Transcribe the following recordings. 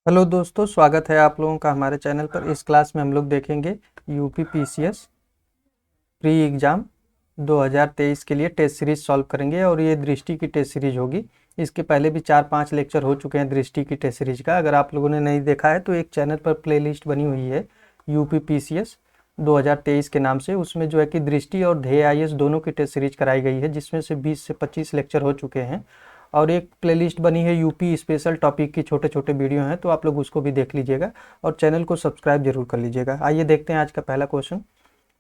Hello दोस्तों, स्वागत है आप लोगों का हमारे चैनल पर। इस क्लास में हम लोग देखेंगे यूपी पीसीएस प्री एग्ज़ाम 2023 के लिए टेस्ट सीरीज सॉल्व करेंगे और ये दृष्टि की टेस्ट सीरीज होगी। इसके पहले भी 4-5 लेक्चर हो चुके हैं दृष्टि की टेस्ट सीरीज का। अगर आप लोगों ने नहीं देखा है तो एक चैनल पर प्लेलिस्ट बनी हुई है यूपी पीसीएस 2023 के नाम से। उसमें जो है कि दृष्टि और ध्येय आईएएस दोनों की टेस्ट सीरीज कराई गई है, जिसमें से 20 से 25 लेक्चर हो चुके हैं। और एक प्लेलिस्ट बनी है यूपी स्पेशल टॉपिक की, छोटे छोटे वीडियो हैं, तो आप लोग उसको भी देख लीजिएगा और चैनल को सब्सक्राइब जरूर कर लीजिएगा। आइए देखते हैं आज का पहला क्वेश्चन।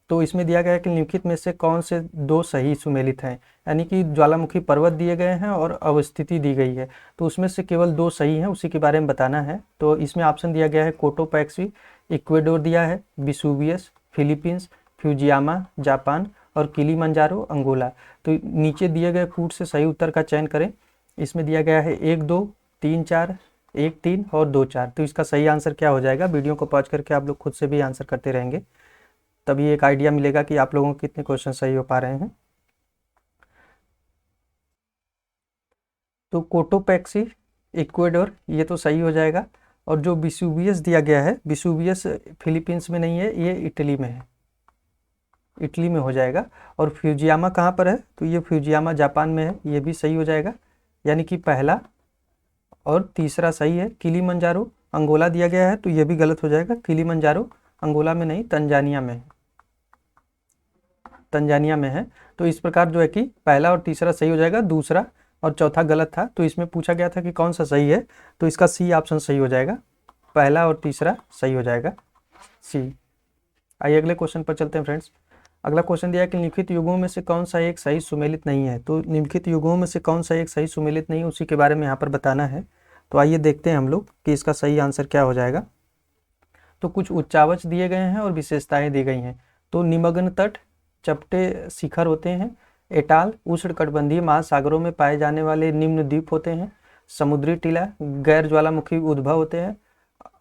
तो इसमें दिया गया है कि निम्नलिखित में से कौन से दो सही सुमेलित हैं, यानी कि ज्वालामुखी पर्वत दिए गए हैं और अवस्थिति दी गई है, तो उसमें से केवल दो सही हैं, उसी के बारे में बताना है। तो इसमें ऑप्शन दिया गया है कोटोपैक्सी इक्वेडोर दिया है, विसुवियस फिलीपींस, फ्यूजियामा जापान और किलीमंजारो अंगोला। तो नीचे दिए गए कूट से सही उत्तर का चयन करें। इसमें दिया गया है 1 2 3 4, 1 3 और 2 4। तो इसका सही आंसर क्या हो जाएगा? वीडियो को पॉज करके आप लोग खुद से भी आंसर करते रहेंगे, तभी एक आइडिया मिलेगा कि आप लोगों के कितने क्वेश्चन सही हो पा रहे हैं। तो कोटोपैक्सी इक्वेडोर ये तो सही हो जाएगा। और जो विसुवियस दिया गया है, विसुवियस फिलीपींस में नहीं है, ये इटली में है, इटली में हो जाएगा। और फ्यूजियामा कहाँ पर है? तो ये फ्यूजियामा जापान में है, ये भी सही हो जाएगा। यानी कि पहला और तीसरा सही है। किलीमंजारो अंगोला दिया गया है, तो ये भी गलत हो जाएगा। किलीमंजारो अंगोला में नहीं, तंजानिया में है, तंजानिया में है। तो इस प्रकार जो है कि पहला और तीसरा सही हो जाएगा, दूसरा और चौथा गलत था। तो इसमें पूछा गया था कि कौन सा सही है, तो इसका सी ऑप्शन सही हो जाएगा, पहला और तीसरा सही हो जाएगा, सी। आइए अगले क्वेश्चन पर चलते हैं फ्रेंड्स। अगला क्वेश्चन दिया है कि निम्नलिखित युगों में से कौन सा एक सही सुमेलित नहीं है। तो निम्नलिखित युगों में से कौन सा एक सही सुमेलित नहीं है, उसी के बारे में यहाँ पर बताना है। तो आइए देखते हैं हम लोग कि इसका सही आंसर क्या हो जाएगा। तो कुछ उच्चावच दिए गए हैं और विशेषताएं दी गई हैं। तो निमग्न तट चपटे शिखर होते हैं। एटाल उष्णकटिबंधीय महासागरों में पाए जाने वाले निम्न द्वीप होते हैं। समुद्री टीला गैर ज्वालामुखी उद्भव होते हैं।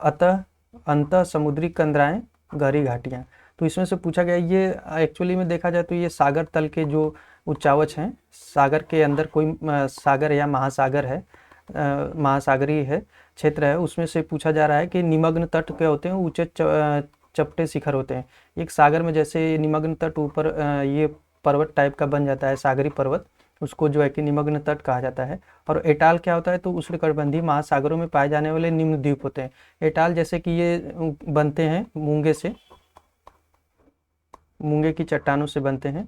अतः अंत समुद्री कंदराएं गहरी घाटियां। तो इसमें से पूछा गया, ये एक्चुअली में देखा जाए तो ये सागर तल के जो उच्चावच हैं, सागर के अंदर कोई सागर या महासागर है, महासागरीय है क्षेत्र है, उसमें से पूछा जा रहा है कि निमग्न तट क्या होते हैं? ऊंचे चपटे शिखर होते हैं। एक सागर में जैसे निमग्न तट ऊपर ये पर्वत टाइप का बन जाता है, सागरी पर्वत, उसको जो है कि निमग्न तट कहा जाता है। और एटाल क्या होता है? तो उष्णकटिबंधीय महासागरों में पाए जाने वाले निम्न द्वीप होते हैं। एटाल जैसे कि ये बनते हैं मूंगे से, मूंगे की चट्टानों से बनते हैं,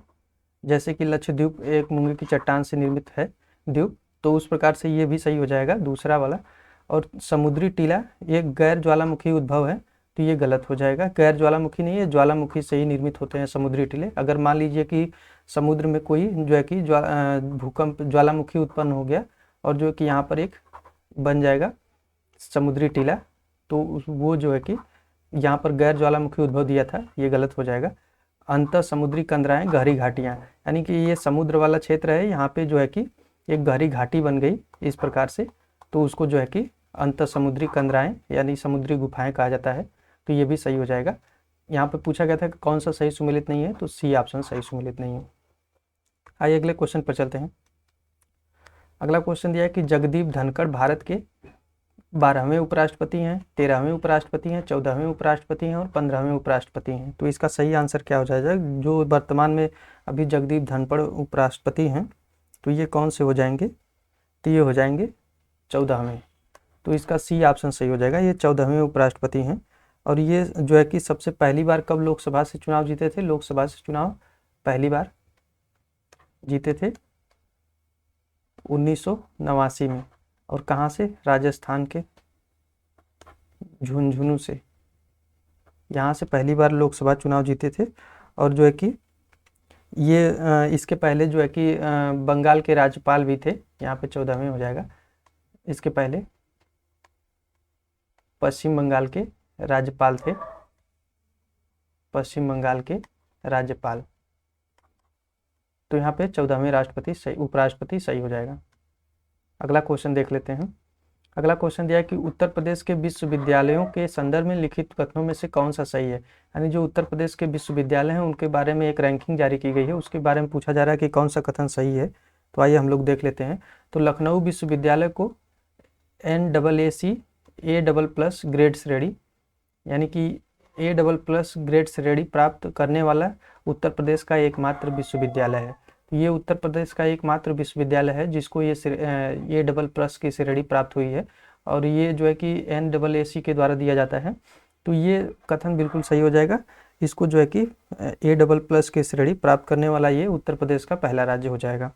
जैसे कि लक्षद्वीप एक मूंगे की चट्टान से निर्मित है द्वीप, तो उस प्रकार से ये भी सही हो जाएगा, दूसरा वाला। और समुद्री टीला ये गैर ज्वालामुखी उद्भव है, तो ये गलत हो जाएगा। गैर ज्वालामुखी नहीं है, ज्वालामुखी से ही निर्मित होते हैं समुद्री टीले। अगर मान लीजिए कि समुद्र में कोई जो है कि भूकंप ज्वालामुखी उत्पन्न हो गया और जो कि यहाँ पर एक बन जाएगा समुद्री टीला, तो वो जो है कि यहाँ पर गैर ज्वालामुखी उद्भव दिया था, ये गलत हो जाएगा। अंत समुद्री कंदराएं गहरी घाटियां, यानी कि ये समुद्र वाला क्षेत्र है, यहाँ पे जो है कि एक गहरी घाटी बन गई इस प्रकार से, तो उसको जो है कि अंत समुद्री कंदराएं यानी समुद्री गुफाएं कहा जाता है, तो ये भी सही हो जाएगा। यहाँ पे पूछा गया था कि कौन सा सही सुमेलित नहीं है, तो सी ऑप्शन सही सुमेलित नहीं है। आइए अगले क्वेश्चन पर चलते हैं। अगला क्वेश्चन दिया है कि जगदीप धनखड़ भारत के 12वें उपराष्ट्रपति हैं, 13वें उपराष्ट्रपति हैं, 14वें उपराष्ट्रपति हैं और 15वें उपराष्ट्रपति हैं। तो इसका सही आंसर क्या हो जाएगा? जो वर्तमान में अभी जगदीप धनखड़ उपराष्ट्रपति हैं, तो ये कौन से हो जाएंगे? तो ये हो जाएंगे 14वें। तो इसका सी ऑप्शन सही हो जाएगा, ये 14वें उपराष्ट्रपति हैं। और ये जो है कि सबसे पहली बार कब लोकसभा से चुनाव जीते थे? लोकसभा से चुनाव पहली बार जीते थे 1989 में। और कहाँ से? राजस्थान के झुंझुनू से, यहाँ से पहली बार लोकसभा चुनाव जीते थे। और जो है कि ये इसके पहले जो है कि बंगाल के राज्यपाल भी थे, यहाँ पे 14वें हो जाएगा। इसके पहले पश्चिम बंगाल के राज्यपाल थे, पश्चिम बंगाल के राज्यपाल, तो यहाँ पे 14वें राष्ट्रपति सही, उपराष्ट्रपति सही हो जाएगा। अगला क्वेश्चन देख लेते हैं। अगला क्वेश्चन दिया है कि उत्तर प्रदेश के विश्वविद्यालयों के संदर्भ में लिखित कथनों में से कौन सा सही है? यानी जो उत्तर प्रदेश के विश्वविद्यालय हैं उनके बारे में एक रैंकिंग जारी की गई है, उसके बारे में पूछा जा रहा है कि कौन सा कथन सही है। तो आइए हम लोग देख लेते हैं। तो लखनऊ विश्वविद्यालय को NAAC A++ ग्रेड श्रेणी, यानी कि A++ ग्रेड श्रेणी प्राप्त करने वाला उत्तर प्रदेश का एकमात्र विश्वविद्यालय है। तो ये उत्तर प्रदेश का एकमात्र विश्वविद्यालय है जिसको ये A++ की श्रेणी प्राप्त हुई है, और ये जो है कि NAAC के द्वारा दिया जाता है। तो ये कथन बिल्कुल सही हो जाएगा। इसको जो है कि A++ की श्रेणी प्राप्त करने वाला ये उत्तर प्रदेश का पहला राज्य हो जाएगा।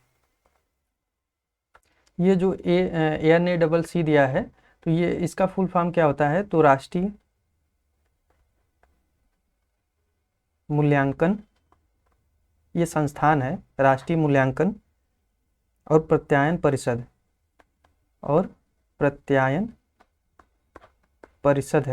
ये जो NACC दिया है, तो ये इसका फुल फॉर्म क्या होता है? तो राष्ट्रीय मूल्यांकन, ये संस्थान है, राष्ट्रीय मूल्यांकन और प्रत्यायन परिषद, और प्रत्यायन परिषद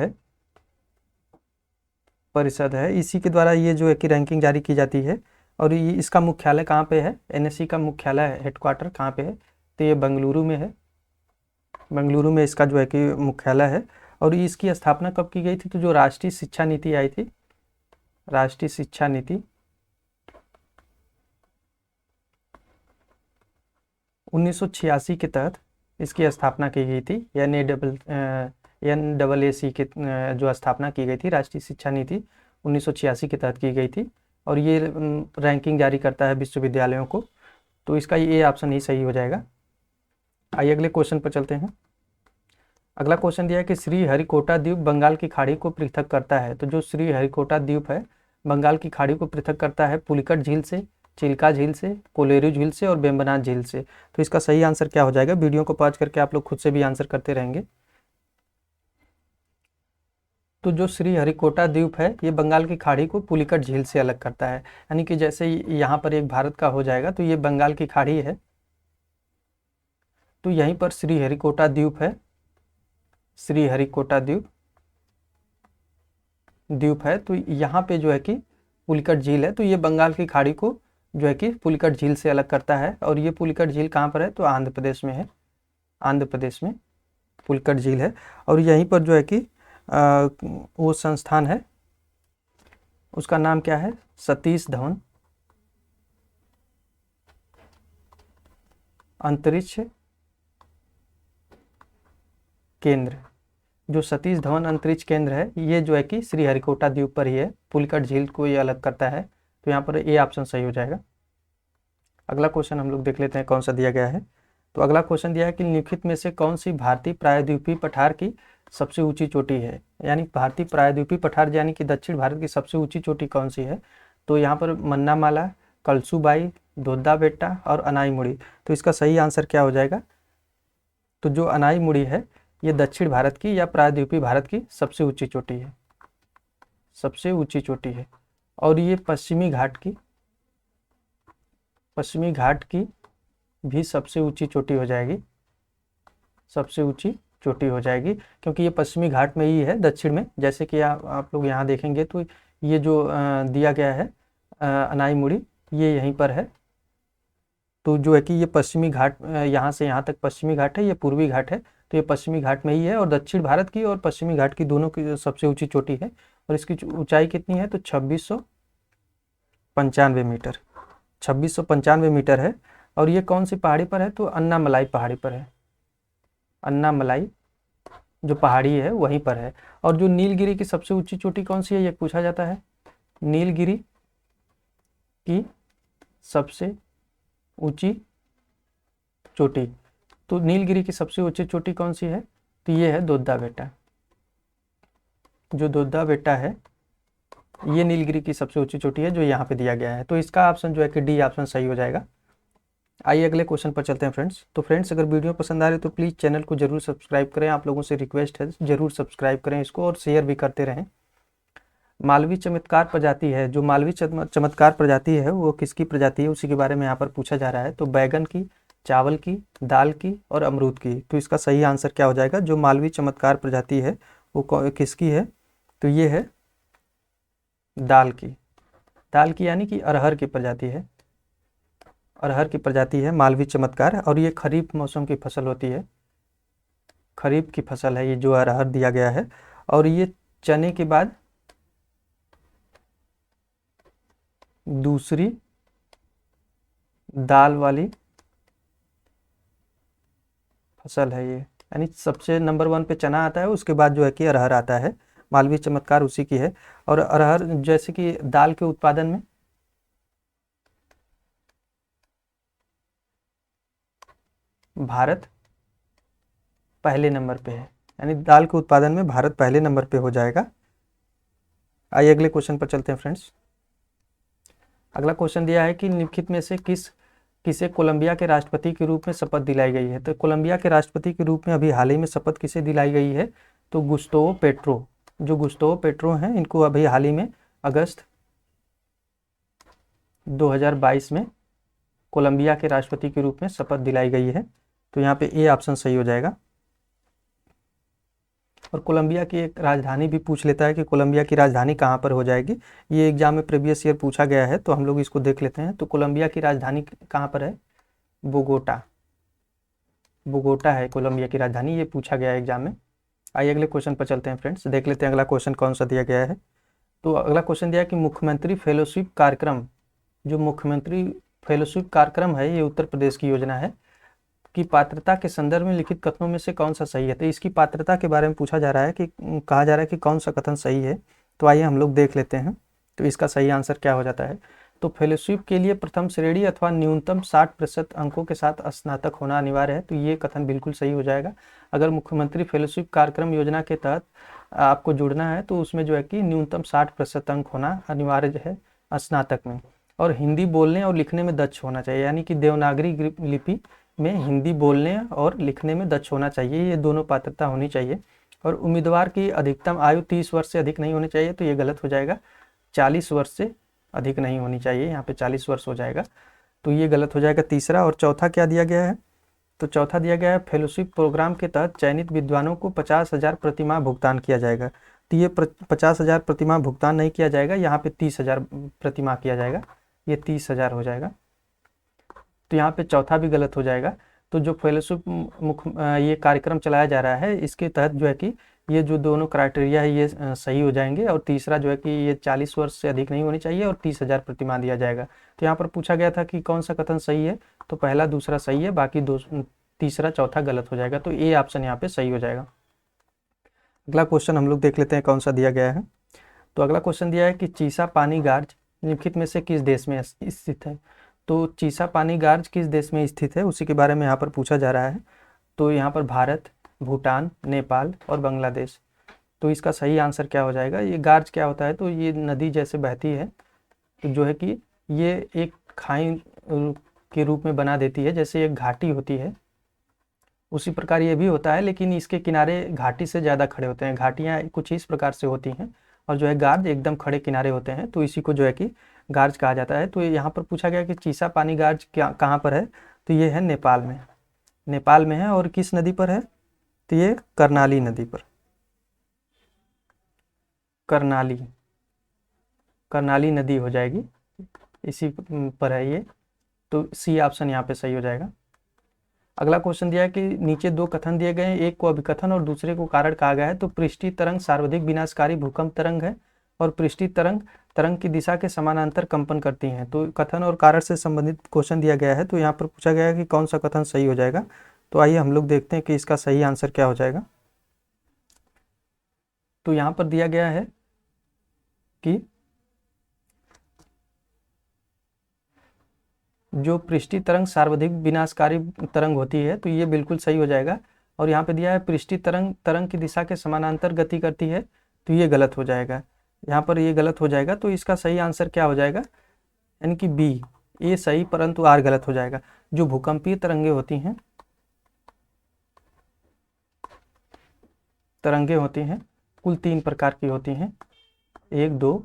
है इसी के द्वारा ये जो है कि रैंकिंग जारी की जाती है। और ये इसका मुख्यालय कहाँ पे है? NAC का मुख्यालय हेडक्वार्टर कहाँ पे है? तो ये बेंगलुरु में है, बेंगलुरु में इसका जो है कि मुख्यालय है। और इसकी स्थापना कब की गई थी? तो जो राष्ट्रीय शिक्षा नीति आई थी, राष्ट्रीय शिक्षा नीति 1986 के तहत इसकी स्थापना की गई थी। NAAC के जो स्थापना की गई थी, राष्ट्रीय शिक्षा नीति 1986 के तहत की गई थी, और ये रैंकिंग जारी करता है विश्वविद्यालयों को। तो इसका ये ऑप्शन ही सही हो जाएगा। आइए अगले क्वेश्चन पर चलते हैं। अगला क्वेश्चन दिया है कि श्रीहरिकोटा द्वीप बंगाल की खाड़ी को पृथक करता है। तो जो श्रीहरिकोटा द्वीप है बंगाल की खाड़ी को पृथक करता है पुलिकट झील से, चिल्का झील से, कोलेरू झील से और बेम्बनाथ झील से। तो इसका सही आंसर क्या हो जाएगा? वीडियो को पॉज करके आप लोग खुद से भी आंसर करते रहेंगे। तो जो श्रीहरिकोटा द्वीप है ये बंगाल की खाड़ी को पुलिकट झील से अलग करता है, यानी कि जैसे यहाँ पर एक भारत का हो जाएगा, तो ये बंगाल की खाड़ी है, तो यहीं पर श्रीहरिकोटा द्वीप है, श्रीहरिकोटा द्वीप है। तो यहाँ पे जो है कि पुलिकट झील है, तो ये बंगाल की खाड़ी को जो है कि पुलिकट झील से अलग करता है। और ये पुलिकट झील कहाँ पर है? तो आंध्र प्रदेश में है, आंध्र प्रदेश में पुलिकट झील है। और यहीं पर जो है कि वो संस्थान है, उसका नाम क्या है? सतीश धवन अंतरिक्ष केंद्र। जो सतीश धवन अंतरिक्ष केंद्र है ये जो है कि श्रीहरिकोटा द्वीप पर ही है, पुलिकट झील को ये अलग करता है। तो यहाँ पर ए ऑप्शन सही हो जाएगा। अगला क्वेश्चन हम लोग देख लेते हैं कौन सा दिया गया है। तो अगला क्वेश्चन दिया है कि निम्नलिखित में से कौन सी भारतीय प्रायद्वीपीय पठार की सबसे ऊंची चोटी है? यानी भारतीय प्रायद्वीपीय पठार यानी कि दक्षिण भारत की सबसे ऊंची चोटी कौन सी है? तो यहाँ पर मन्नामाला, कलसूबाई, दोद्दा बेट्टा और अनाईमुड़ी। तो इसका सही आंसर क्या हो जाएगा? तो जो अनाईमुड़ी है ये दक्षिण भारत की या प्रायद्वीपीय भारत की सबसे ऊंची चोटी है, सबसे ऊंची चोटी है। और ये पश्चिमी घाट की भी सबसे ऊंची चोटी हो जाएगी, सबसे ऊंची चोटी हो जाएगी, क्योंकि ये पश्चिमी घाट में ही है दक्षिण में। जैसे कि आप लोग यहाँ देखेंगे तो ये जो दिया गया है अनाईमुड़ी, ये यहीं पर है। तो जो है कि ये पश्चिमी घाट, यहाँ से यहाँ तक पश्चिमी घाट है, ये पूर्वी घाट है, तो ये पश्चिमी घाट में ही है। और दक्षिण भारत की और पश्चिमी घाट की दोनों की सबसे ऊंची चोटी है। और इसकी ऊंचाई कितनी है? तो 2695 मीटर, 2695 मीटर है। और ये कौन सी पहाड़ी पर है? तो अन्नामलाई पहाड़ी पर है, अन्नामलाई जो पहाड़ी है वहीं पर है। और जो नीलगिरी की सबसे ऊंची चोटी कौन सी है ये पूछा जाता है। नीलगिरी की सबसे ऊंची चोटी, तो नीलगिरी की सबसे ऊंची चोटी कौन सी है? तो ये है दोद्दा बेट्टा। जो दोद्दा बेट्टा है ये नीलगिरी की सबसे ऊंची चोटी है जो यहाँ पे दिया गया है। तो इसका ऑप्शन जो है कि डी ऑप्शन सही हो जाएगा। आइए अगले क्वेश्चन पर चलते हैं फ्रेंड्स। तो फ्रेंड्स अगर वीडियो पसंद आ रही है तो प्लीज़ चैनल को जरूर सब्सक्राइब करें, आप लोगों से रिक्वेस्ट है जरूर सब्सक्राइब करें इसको और शेयर भी करते रहें। मालवी चमत्कार प्रजाति है, जो मालवी चमत्कार प्रजाति है वो किसकी प्रजाति है उसी के बारे में यहाँ पर पूछा जा रहा है। तो बैगन की, चावल की, दाल की और अमरूद की। तो इसका सही आंसर क्या हो जाएगा? जो मालवी चमत्कार प्रजाति है वो किसकी है? तो ये है दाल की, दाल की यानी कि अरहर की प्रजाति है, अरहर की प्रजाति है मालवी चमत्कार। और ये खरीफ मौसम की फसल होती है, खरीफ की फसल है ये जो अरहर दिया गया है। और ये चने के बाद दूसरी दाल वाली फसल है ये। यानी सबसे नंबर 1 पे चना आता है, उसके बाद जो है कि अरहर आता है। मालवीय चमत्कार उसी की है। और अरहर जैसे कि दाल के उत्पादन में भारत पहले नंबर पे है, यानी दाल के उत्पादन में भारत पहले नंबर पे हो जाएगा। आइए अगले क्वेश्चन पर चलते हैं फ्रेंड्स। अगला क्वेश्चन दिया है कि निम्नलिखित में से किसे कोलंबिया के राष्ट्रपति के रूप में शपथ दिलाई गई है। तो कोलंबिया के राष्ट्रपति के रूप में अभी हाल ही में शपथ किसे दिलाई गई है, तो गुस्तावो पेट्रो। जो गुस्तावो पेट्रो हैं, इनको अभी हाल ही में अगस्त 2022 में कोलंबिया के राष्ट्रपति के रूप में शपथ दिलाई गई है। तो यहाँ पे ए ऑप्शन सही हो जाएगा। और कोलंबिया की एक राजधानी भी पूछ लेता है कि कोलंबिया की राजधानी कहाँ पर हो जाएगी। ये एग्जाम में प्रीवियस ईयर पूछा गया है, तो हम लोग इसको देख लेते हैं। तो कोलंबिया की राजधानी कहाँ पर है, बोगोटा। बोगोटा है कोलंबिया की राजधानी, ये पूछा गया है एग्जाम में। आइए अगले क्वेश्चन पर चलते हैं फ्रेंड्स, देख लेते हैं अगला क्वेश्चन कौन सा दिया गया है। तो अगला क्वेश्चन दिया है कि मुख्यमंत्री फेलोशिप कार्यक्रम, जो मुख्यमंत्री फेलोशिप कार्यक्रम है, ये उत्तर प्रदेश की योजना है, की पात्रता के संदर्भ में लिखित कथनों में से कौन सा सही है। तो इसकी पात्रता के बारे में पूछा जा रहा है कि कहा जा रहा है कि कौन सा कथन सही है। तो आइए हम लोग देख लेते हैं। तो इसका सही आंसर क्या हो जाता है, तो फेलोशिप के लिए प्रथम श्रेणी अथवा न्यूनतम 60% अंकों के साथ स्नातक होना अनिवार्य है। तो ये कथन बिल्कुल सही हो जाएगा। अगर मुख्यमंत्री फेलोशिप कार्यक्रम योजना के तहत आपको जुड़ना है, तो उसमें जो है कि न्यूनतम 60% अंक होना अनिवार्य है स्नातक में। और हिंदी बोलने और लिखने में दक्ष होना चाहिए, यानी कि देवनागरी लिपि में हिंदी बोलने और लिखने में दक्ष होना चाहिए, ये दोनों पात्रता होनी चाहिए। और उम्मीदवार की अधिकतम आयु 30 वर्ष से अधिक नहीं होनी चाहिए, तो ये गलत हो जाएगा। 40 वर्ष से अधिक नहीं होनी चाहिए, यहाँ पे 40 वर्ष हो जाएगा, तो ये गलत हो जाएगा तीसरा। और चौथा क्या दिया गया है, तो चौथा दिया गया है फेलोशिप प्रोग्राम के तहत चयनित विद्वानों को 50,000 प्रतिमाह भुगतान किया जाएगा। तो ये 50,000 प्रतिमाह भुगतान नहीं किया जाएगा, यहाँ पे 30,000 प्रतिमाह किया जाएगा, ये 30,000 हो जाएगा। तो यहाँ पे चौथा भी गलत हो जाएगा। तो जो फेलोशिप ये कार्यक्रम चलाया जा रहा है, इसके तहत जो है कि ये जो दोनों क्राइटेरिया है ये सही हो जाएंगे। और तीसरा जो है कि ये 40 वर्ष से अधिक नहीं होनी चाहिए और 30,000 प्रतिमाह दिया जाएगा। तो यहाँ पर पूछा गया था कि कौन सा कथन सही है, तो पहला दूसरा सही है, बाकी तीसरा चौथा गलत हो जाएगा। तो ए ऑप्शन यहाँ पे सही हो जाएगा। अगला क्वेश्चन हम लोग देख लेते हैं कौन सा दिया गया है। तो अगला क्वेश्चन दिया है कि चीसा पानी गार्ज निम्नलिखित में से किस देश में स्थित है। तो चीसा पानी गार्ज किस देश में स्थित है, उसी के बारे में यहाँ पर पूछा जा रहा है। तो यहाँ पर भारत, भूटान, नेपाल और बांग्लादेश। तो इसका सही आंसर क्या हो जाएगा, ये गार्ज क्या होता है, तो ये नदी जैसे बहती है, तो जो है कि ये एक खाई के रूप में बना देती है, जैसे एक घाटी होती है उसी प्रकार ये भी होता है, लेकिन इसके किनारे घाटी से ज़्यादा खड़े होते हैं। घाटियाँ कुछ इस प्रकार से होती हैं और जो है गार्ज एकदम खड़े किनारे होते हैं, तो इसी को जो है कि गार्ज कहा जाता है। तो यहाँ पर पूछा गया कि चीसा पानी गार्ज क्या कहाँ पर है, तो ये है नेपाल में। नेपाल में है और किस नदी पर है, तो ये कर्णाली नदी पर, कर्णाली नदी हो जाएगी, इसी पर है ये। तो सी ऑप्शन यहाँ पे सही हो जाएगा। अगला क्वेश्चन दिया है कि नीचे दो कथन दिए गए हैं, एक को अभिकथन और दूसरे को कारण कहा गया है। तो पृष्ठीय तरंग सर्वाधिक विनाशकारी भूकंप तरंग है और पृष्ठीय तरंग की दिशा के समानांतर कंपन करती हैं। तो कथन और कारण से संबंधित क्वेश्चन दिया गया है, तो यहाँ पर पूछा गया है कि कौन सा कथन सही हो जाएगा। तो आइए हम लोग देखते हैं कि इसका सही आंसर क्या हो जाएगा। तो यहाँ पर दिया गया है कि जो पृष्ठीय तरंग सर्वाधिक विनाशकारी तरंग होती है, तो ये बिल्कुल सही हो जाएगा। और यहाँ पे दिया है पृष्ठीय तरंग की दिशा के समानांतर गति करती है, तो ये गलत हो जाएगा, यहाँ पर ये गलत हो जाएगा। तो इसका सही आंसर क्या हो जाएगा, यानी कि बी, ए सही परंतु आर गलत हो जाएगा। जो भूकंपीय तरंगे होती हैं, कुल 3 प्रकार की होती हैं, 1, 2,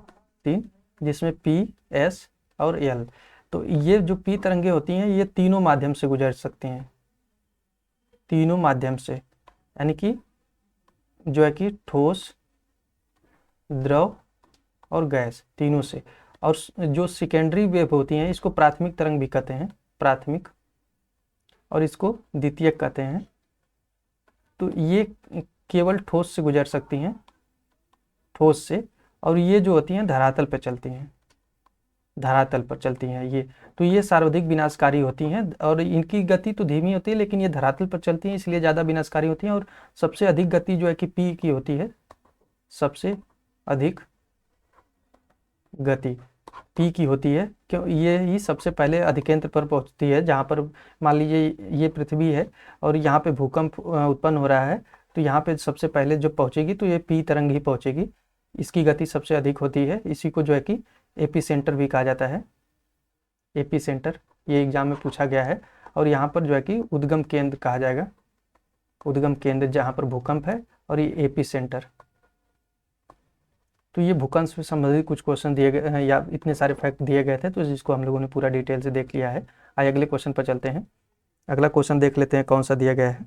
3, जिसमें पी, एस और एल। तो ये जो पी तरंगे होती हैं, ये तीनों माध्यम से गुजर सकती हैं, तीनों माध्यम से, यानी कि जो है कि ठोस, द्रव और गैस, तीनों से। और जो सेकेंडरी वेव होती हैं, इसको प्राथमिक तरंग भी कहते हैं, प्राथमिक, और इसको द्वितीयक कहते हैं। तो ये केवल ठोस से गुजर सकती हैं, ठोस से, और ये जो होती हैं धरातल पे चलती हैं, धरातल पर चलती हैं ये, तो ये सर्वाधिक विनाशकारी होती हैं और इनकी गति तो धीमी होती है लेकिन ये धरातल पर चलती हैं इसलिए ज़्यादा विनाशकारी होती हैं। और सबसे अधिक गति जो है कि पी की होती है, सबसे अधिक गति पी की होती है, क्यों ये ही सबसे पहले अधिकेंद्र पर पहुंचती है। जहाँ पर मान लीजिए ये पृथ्वी है और यहाँ पे भूकंप उत्पन्न हो रहा है, तो यहाँ पे सबसे पहले जो पहुंचेगी तो ये पी तरंग ही पहुंचेगी, इसकी गति सबसे अधिक होती है। इसी को जो है कि एपी सेंटर भी कहा जाता है, एपी सेंटर, ये एग्जाम में पूछा गया है। और यहाँ पर जो है कि उद्गम केंद्र कहा जाएगा, उद्गम केंद्र जहाँ पर भूकंप है, और ये एपी सेंटर। तो ये भूकंप से संबंधित कुछ क्वेश्चन दिए गए हैं या इतने सारे फैक्ट दिए गए थे, तो जिसको हम लोगों ने पूरा डिटेल से देख लिया है। आइए अगले क्वेश्चन पर चलते हैं। अगला क्वेश्चन देख लेते हैं कौन सा दिया गया है।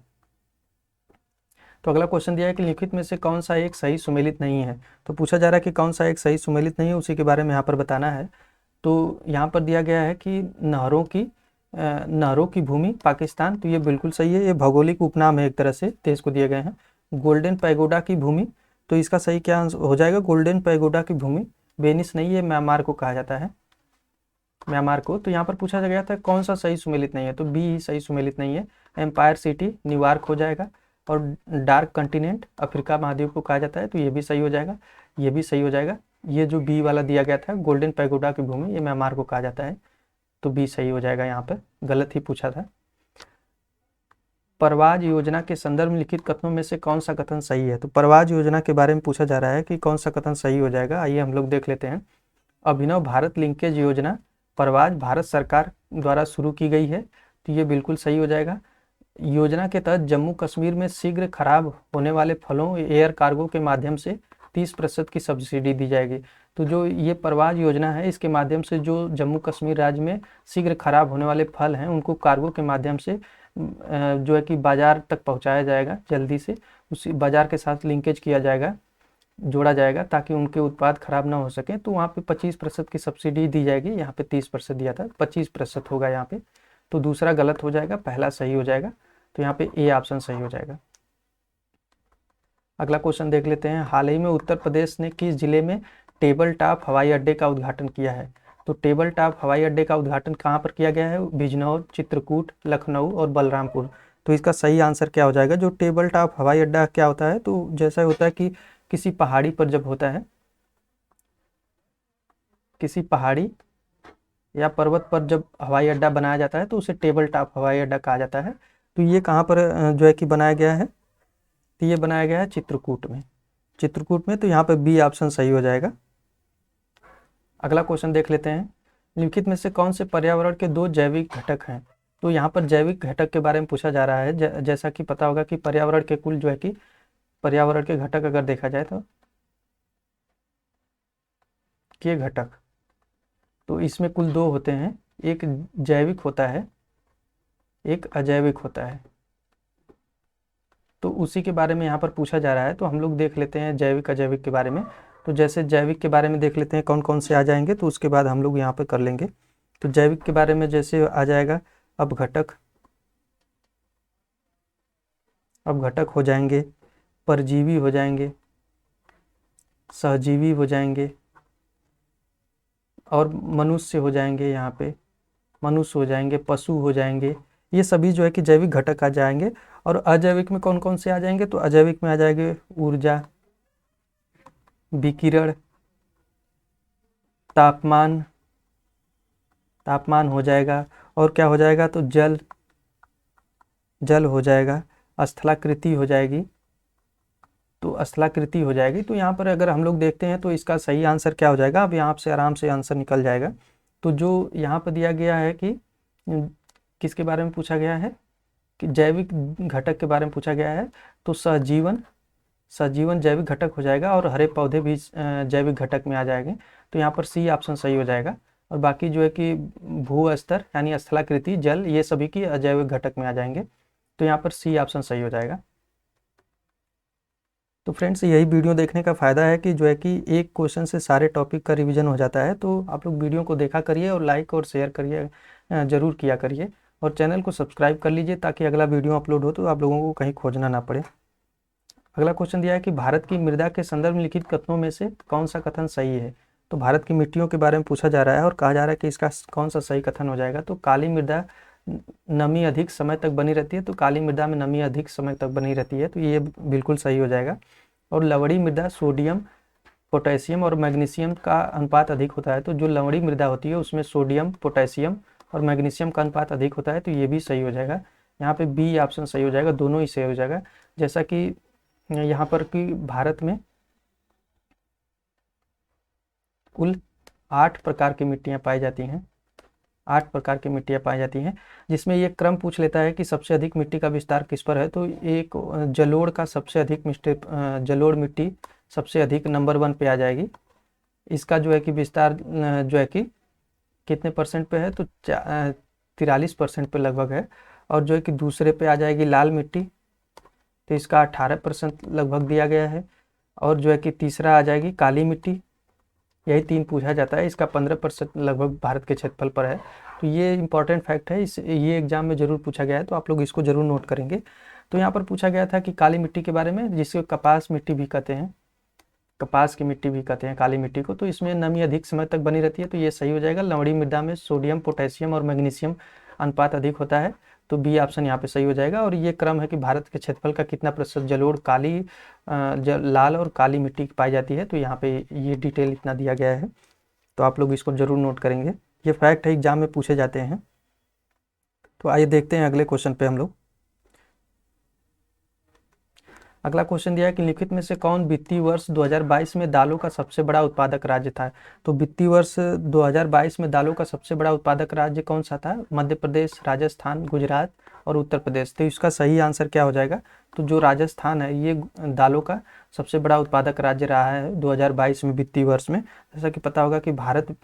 तो अगला क्वेश्चन दिया है कि निम्नलिखित में से कौन सा एक सही सुमेलित नहीं है। तो पूछा जा रहा है कि कौन सा एक सही सुमेलित नहीं है, उसी के बारे में यहाँ पर बताना है। तो यहाँ पर दिया गया है कि नहरों की भूमि पाकिस्तान, तो ये बिल्कुल सही है, ये भौगोलिक उपनाम है एक तरह से, देश को दिए गए हैं। गोल्डन पैगोडा की भूमि, तो इसका सही क्या हो जाएगा, गोल्डन पैगोडा की भूमि वेनिस नहीं है, म्यांमार को कहा जाता है, म्यांमार को। तो यहाँ पर पूछा गया था कौन सा सही सुमेलित नहीं है, तो बी ही सही सुमेलित नहीं है, एम्पायर सिटी न्यूयॉर्क हो जाएगा। और डार्क कंटिनेंट अफ्रीका महाद्वीप को कहा जाता है, तो ये भी सही हो जाएगा, ये भी सही हो जाएगा। ये जो बी वाला दिया गया था गोल्डन पैगोडा की भूमि, ये म्यांमार को कहा जाता है, तो बी सही हो जाएगा। यहाँ पर गलत ही पूछा था। परवाज योजना के संदर्भ में लिखित कथनों में से कौन सा कथन सही है। तो परवाज योजना के बारे में पूछा जा रहा है कि कौन सा कथन सही हो जाएगा। आइए हम लोग देख लेते हैं। अभिनव भारत लिंकेज योजना परवाज भारत सरकार द्वारा शुरू की गई है, तो ये बिल्कुल सही हो जाएगा। योजना के तहत जम्मू कश्मीर में शीघ्र खराब होने वाले फलों एयर कार्गो के माध्यम से 30% की सब्सिडी दी जाएगी। तो जो ये परवाज योजना है, इसके माध्यम से जो जम्मू कश्मीर राज्य में शीघ्र खराब होने वाले फल हैं उनको कार्गो के माध्यम से जो है कि बाजार तक पहुंचाया जाएगा, जल्दी से उसी बाजार के साथ लिंकेज किया जाएगा, जोड़ा जाएगा, ताकि उनके उत्पाद खराब ना हो सके। तो वहाँ पे 25% की सब्सिडी दी जाएगी, यहाँ पे 30% दिया था, 25% होगा यहाँ पे। तो दूसरा गलत हो जाएगा, पहला सही हो जाएगा, तो यहाँ पे ए ऑप्शन सही हो जाएगा। अगला क्वेश्चन देख लेते हैं। हाल ही में उत्तर प्रदेश ने किस जिले में टेबल टॉप हवाई अड्डे का उद्घाटन किया है। तो टेबल टॉप हवाई अड्डे का उद्घाटन कहाँ पर किया गया है, बिजनौर, चित्रकूट, लखनऊ और बलरामपुर। तो इसका सही आंसर क्या हो जाएगा। जो टेबल टॉप हवाई अड्डा क्या होता है, तो जैसा होता है कि किसी पहाड़ी पर जब होता है, किसी पहाड़ी या पर्वत पर जब हवाई अड्डा बनाया जाता है तो उसे टेबल टॉप हवाई अड्डा कहा जाता है। तो ये कहाँ पर जो है कि बनाया गया है, तो ये बनाया गया है चित्रकूट में, चित्रकूट में। तो यहाँ पर बी ऑप्शन सही हो जाएगा। अगला क्वेश्चन देख लेते हैं। निम्नलिखित में से कौन से पर्यावरण के दो जैविक घटक हैं। तो यहाँ पर जैविक घटक के बारे में पूछा जा रहा है। जैसा कि पता होगा कि पर्यावरण के कुल जो है कि पर्यावरण के घटक अगर देखा जाए तो के घटक, तो इसमें कुल दो होते हैं, एक जैविक होता है, एक अजैविक होता है। तो उसी के बारे में यहाँ पर पूछा जा रहा है। तो हम लोग देख लेते हैं जैविक अजैविक के बारे में। तो जैसे जैविक के बारे में देख लेते हैं कौन कौन से आ जाएंगे, तो उसके बाद हम लोग यहाँ पर कर लेंगे। तो जैविक के बारे में जैसे आ जाएगा अपघटक, अपघटक हो जाएंगे, परजीवी हो जाएंगे, सहजीवी हो जाएंगे और मनुष्य हो जाएंगे, यहाँ पे मनुष्य हो जाएंगे, पशु हो जाएंगे। ये सभी जो है कि जैविक घटक आ जाएंगे। और अजैविक में कौन कौन से आ जाएंगे, तो अजैविक में आ जाएंगे ऊर्जा, विकिरण, तापमान, तापमान हो जाएगा। और क्या हो जाएगा, तो जल, जल हो जाएगा, स्थलाकृति हो जाएगी, तो स्थलाकृति हो जाएगी। तो यहाँ पर अगर हम लोग देखते हैं तो इसका सही आंसर क्या हो जाएगा, अब यहाँ से आराम से आंसर निकल जाएगा। तो जो यहाँ पर दिया गया है कि किसके बारे में पूछा गया है, कि जैविक घटक के बारे में पूछा गया है, तो सहजीवन, सजीवन जैविक घटक हो जाएगा। और हरे पौधे भी जैविक घटक में आ जाएंगे। तो यहाँ पर सी ऑप्शन सही हो जाएगा। और बाकी जो है कि भू स्तर यानी स्थलाकृति, जल, ये सभी की अजैविक घटक में आ जाएंगे। तो यहाँ पर सी ऑप्शन सही हो जाएगा। तो फ्रेंड्स, यही वीडियो देखने का फ़ायदा है कि जो है कि एक क्वेश्चन से सारे टॉपिक का रिवीजन हो जाता है। तो आप लोग वीडियो को देखा करिए और लाइक और शेयर करिए, ज़रूर किया करिए। और चैनल को सब्सक्राइब कर लीजिए ताकि अगला वीडियो अपलोड हो तो आप लोगों को कहीं खोजना ना पड़े। अगला क्वेश्चन दिया है कि भारत की मृदा के संदर्भ में लिखित कथनों में से कौन सा कथन सही है। तो भारत की मिट्टियों के बारे में पूछा जा रहा है और कहा जा रहा है कि इसका कौन सा सही कथन हो जाएगा। तो काली मृदा नमी अधिक समय तक बनी रहती है, तो काली मृदा में नमी अधिक समय तक बनी रहती है, तो ये बिल्कुल सही हो जाएगा। और लवणी मृदा सोडियम पोटेशियम और मैग्नीशियम का अनुपात अधिक होता है, तो जो लवणी मृदा होती है उसमें सोडियम पोटेशियम और मैग्नीशियम का अनुपात अधिक होता है, तो ये भी सही हो जाएगा। यहाँ पे बी ऑप्शन सही हो जाएगा, दोनों ही सही हो जाएगा। जैसा कि यहाँ पर कि भारत में कुल 8 प्रकार की मिट्टियाँ पाई जाती हैं, 8 प्रकार की मिट्टियाँ पाई जाती हैं, जिसमें ये क्रम पूछ लेता है कि सबसे अधिक मिट्टी का विस्तार किस पर है। तो एक जलोढ़ का सबसे अधिक जलोढ़ मिट्टी सबसे अधिक नंबर 1 पे आ जाएगी। इसका जो है कि विस्तार जो है कि कितने परसेंट पे है, तो 43% पे लगभग है। और जो है कि दूसरे पे आ जाएगी लाल मिट्टी, तो इसका 18% लगभग दिया गया है। और जो है कि तीसरा आ जाएगी काली मिट्टी, यही 3 पूछा जाता है, इसका 15% लगभग भारत के क्षेत्रफल पर है। तो ये इंपॉर्टेंट फैक्ट है, ये एग्जाम में जरूर पूछा गया है, तो आप लोग इसको जरूर नोट करेंगे। तो यहाँ पर पूछा गया था कि काली मिट्टी के बारे में, जिसको कपास मिट्टी भी कहते हैं, कपास की मिट्टी भी कहते हैं काली मिट्टी को, तो इसमें नमी अधिक समय तक बनी रहती है, तो ये सही हो जाएगा। लवणी मृदा में सोडियम पोटेशियम और मैग्नीशियम अनुपात अधिक होता है, तो बी ऑप्शन यहाँ पे सही हो जाएगा। और ये क्रम है कि भारत के क्षेत्रफल का कितना प्रतिशत जलोढ़ काली लाल और काली मिट्टी पाई जाती है, तो यहाँ पे ये डिटेल इतना दिया गया है, तो आप लोग इसको जरूर नोट करेंगे। ये फैक्ट है, एग्जाम में पूछे जाते हैं। तो आइए देखते हैं अगले क्वेश्चन पे हम लोग। अगला क्वेश्चन दिया है कि लिखित में से कौन वित्तीय वर्ष 2022 में दालों का सबसे बड़ा उत्पादक राज्य था। तो वित्तीय वर्ष 2022 में दालों का सबसे बड़ा उत्पादक राज्य कौन सा था? मध्य प्रदेश, राजस्थान, गुजरात और उत्तर प्रदेश। तो इसका सही आंसर क्या हो जाएगा? तो जो राजस्थान है ये दालों का सबसे बड़ा उत्पादक राज्य रहा है 2022 में वित्तीय वर्ष में। जैसा कि पता होगा कि भारत